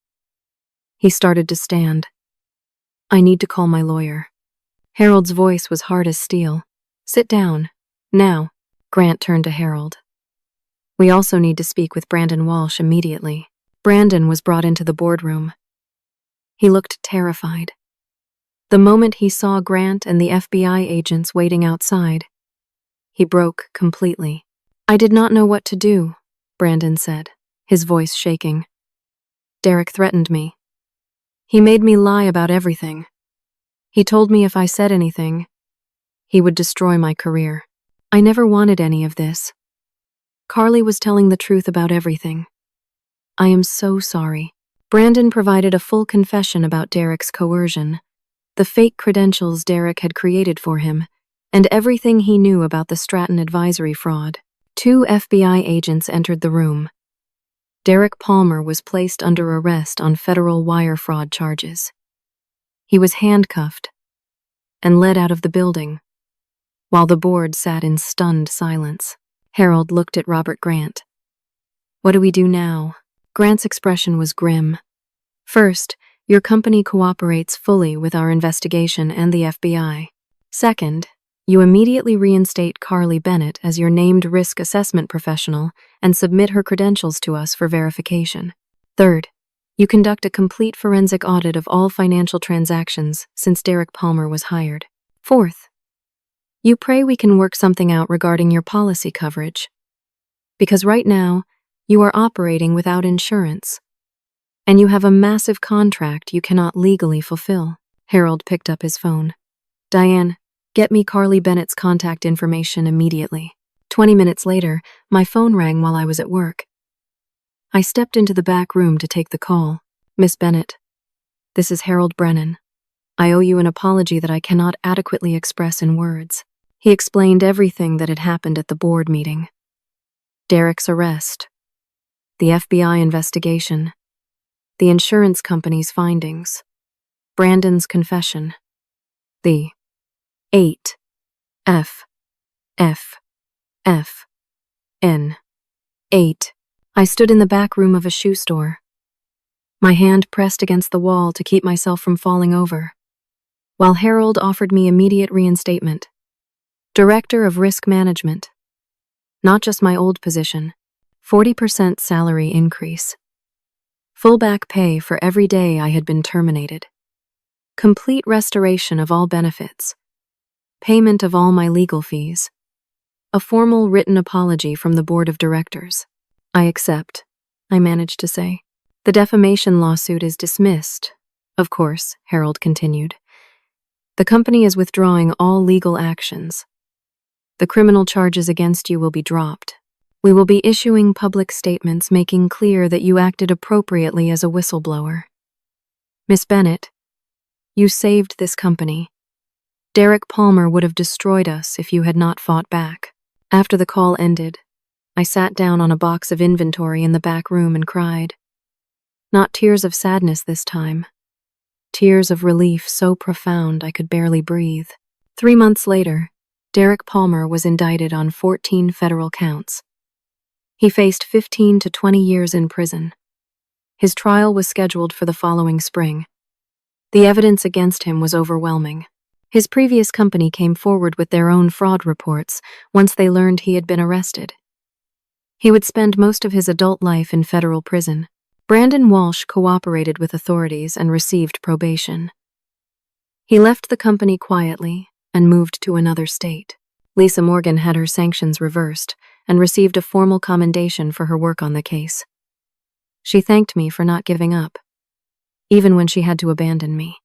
He started to stand. I need to call my lawyer. Harold's voice was hard as steel. Sit down. Now. Grant turned to Harold. We also need to speak with Brandon Walsh immediately. Brandon was brought into the boardroom. He looked terrified. The moment he saw Grant and the FBI agents waiting outside, he broke completely. I did not know what to do, Brandon said, his voice shaking. Derek threatened me. He made me lie about everything. He told me if I said anything, he would destroy my career. I never wanted any of this. Carly was telling the truth about everything. I am so sorry. Brandon provided a full confession about Derek's coercion, the fake credentials Derek had created for him, and everything he knew about the Stratton Advisory fraud. 2 FBI agents entered the room. Derek Palmer was placed under arrest on federal wire fraud charges. He was handcuffed and led out of the building, while the board sat in stunned silence. Harold looked at Robert Grant. What do we do now? Grant's expression was grim. First, your company cooperates fully with our investigation and the FBI. Second, you immediately reinstate Carly Bennett as your named risk assessment professional and submit her credentials to us for verification. Third, you conduct a complete forensic audit of all financial transactions since Derek Palmer was hired. Fourth, you pray we can work something out regarding your policy coverage. Because right now, you are operating without insurance, and you have a massive contract you cannot legally fulfill. Harold picked up his phone. Diane, get me Carly Bennett's contact information immediately. 20 minutes later, my phone rang while I was at work. I stepped into the back room to take the call. Miss Bennett, this is Harold Brennan. I owe you an apology that I cannot adequately express in words. He explained everything that had happened at the board meeting. Derek's arrest, the FBI investigation, the insurance company's findings, Brandon's confession, the 8 F F F N 8. I stood in the back room of a shoe store, my hand pressed against the wall to keep myself from falling over, while Harold offered me immediate reinstatement. Director of Risk Management. Not just my old position, 40% salary increase. Full back pay for every day I had been terminated. Complete restoration of all benefits. Payment of all my legal fees. A formal written apology from the board of directors. I accept, I managed to say. The defamation lawsuit is dismissed, of course, Harold continued. The company is withdrawing all legal actions. The criminal charges against you will be dropped. We will be issuing public statements making clear that you acted appropriately as a whistleblower. Miss Bennett, you saved this company. Derek Palmer would have destroyed us if you had not fought back. After the call ended, I sat down on a box of inventory in the back room and cried. Not tears of sadness this time. Tears of relief so profound I could barely breathe. 3 months later, Derek Palmer was indicted on 14 federal counts. He faced 15 to 20 years in prison. His trial was scheduled for the following spring. The evidence against him was overwhelming. His previous company came forward with their own fraud reports once they learned he had been arrested. He would spend most of his adult life in federal prison. Brandon Walsh cooperated with authorities and received probation. He left the company quietly and moved to another state. Lisa Morgan had her sanctions reversed and received a formal commendation for her work on the case. She thanked me for not giving up, even when she had to abandon me.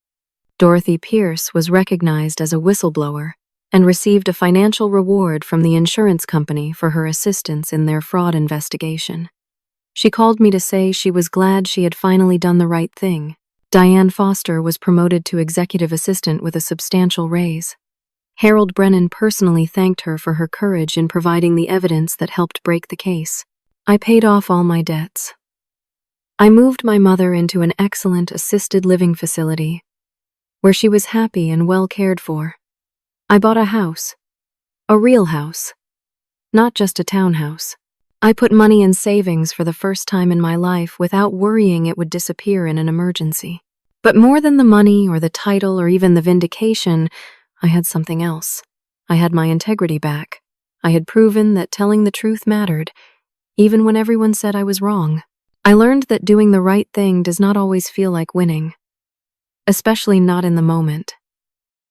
Dorothy Pierce was recognized as a whistleblower and received a financial reward from the insurance company for her assistance in their fraud investigation. She called me to say she was glad she had finally done the right thing Diane Foster was promoted to executive assistant with a substantial raise. Harold Brennan personally thanked her for her courage in providing the evidence that helped break the case. I paid off all my debts. I moved my mother into an excellent assisted living facility where she was happy and well cared for. I bought a house, a real house, not just a townhouse. I put money in savings for the first time in my life without worrying it would disappear in an emergency. But more than the money or the title or even the vindication, I had something else. I had my integrity back. I had proven that telling the truth mattered, even when everyone said I was wrong. I learned that doing the right thing does not always feel like winning, especially not in the moment.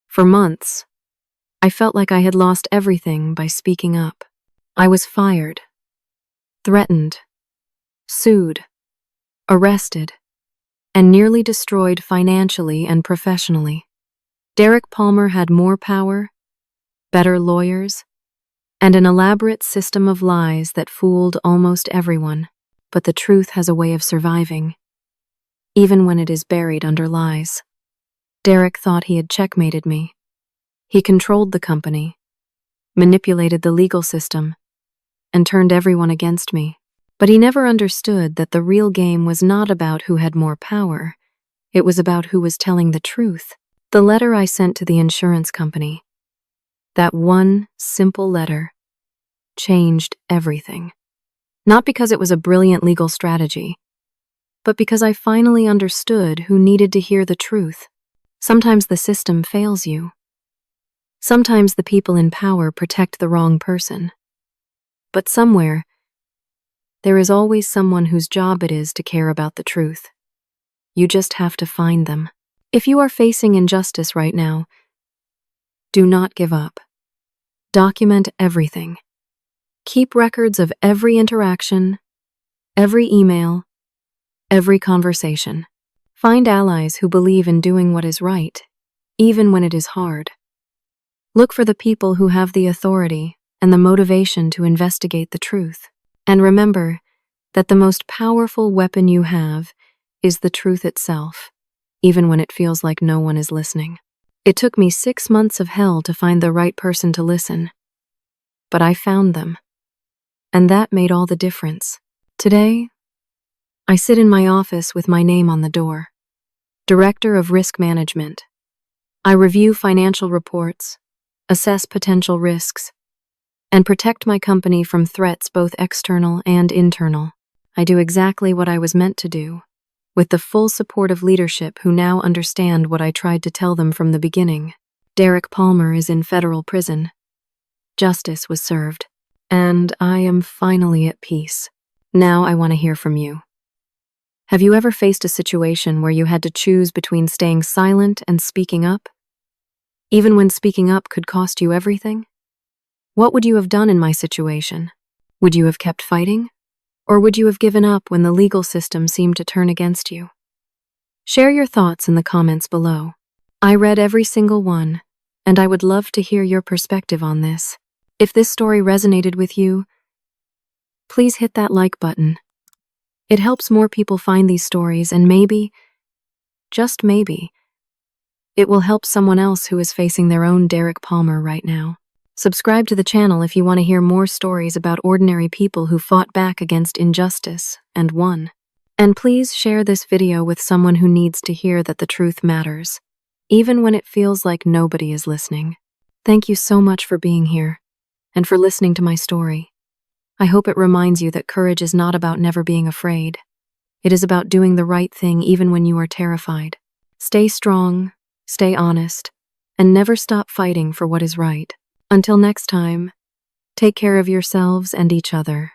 For months, I felt like I had lost everything by speaking up. I was fired, threatened, sued, arrested, and nearly destroyed financially and professionally. Derek Palmer had more power, better lawyers, and an elaborate system of lies that fooled almost everyone. But the truth has a way of surviving, even when it is buried under lies. Derek thought he had checkmated me. He controlled the company, manipulated the legal system, and turned everyone against me. But he never understood that the real game was not about who had more power. It was about who was telling the truth. The letter I sent to the insurance company, that one simple letter, changed everything. Not because it was a brilliant legal strategy, but because I finally understood who needed to hear the truth. Sometimes the system fails you. Sometimes the people in power protect the wrong person. But somewhere, there is always someone whose job it is to care about the truth. You just have to find them. If you are facing injustice right now, do not give up. Document everything. Keep records of every interaction, every email, every conversation. Find allies who believe in doing what is right, even when it is hard. Look for the people who have the authority and the motivation to investigate the truth. And remember that the most powerful weapon you have is the truth itself, even when it feels like no one is listening. It took me 6 months of hell to find the right person to listen, but I found them. And that made all the difference. Today, I sit in my office with my name on the door. Director of Risk Management. I review financial reports, assess potential risks, and protect my company from threats both external and internal. I do exactly what I was meant to do, with the full support of leadership who now understand what I tried to tell them from the beginning. Derek Palmer is in federal prison. Justice was served. And I am finally at peace. Now I want to hear from you. Have you ever faced a situation where you had to choose between staying silent and speaking up, even when speaking up could cost you everything? What would you have done in my situation? Would you have kept fighting? Or would you have given up when the legal system seemed to turn against you? Share your thoughts in the comments below. I read every single one, and I would love to hear your perspective on this. If this story resonated with you, please hit that like button. It helps more people find these stories, and maybe, just maybe, it will help someone else who is facing their own Derek Palmer right now. Subscribe to the channel if you want to hear more stories about ordinary people who fought back against injustice and won. And please share this video with someone who needs to hear that the truth matters, even when it feels like nobody is listening. Thank you so much for being here and for listening to my story. I hope it reminds you that courage is not about never being afraid. It is about doing the right thing even when you are terrified. Stay strong, stay honest, and never stop fighting for what is right. Until next time, take care of yourselves and each other.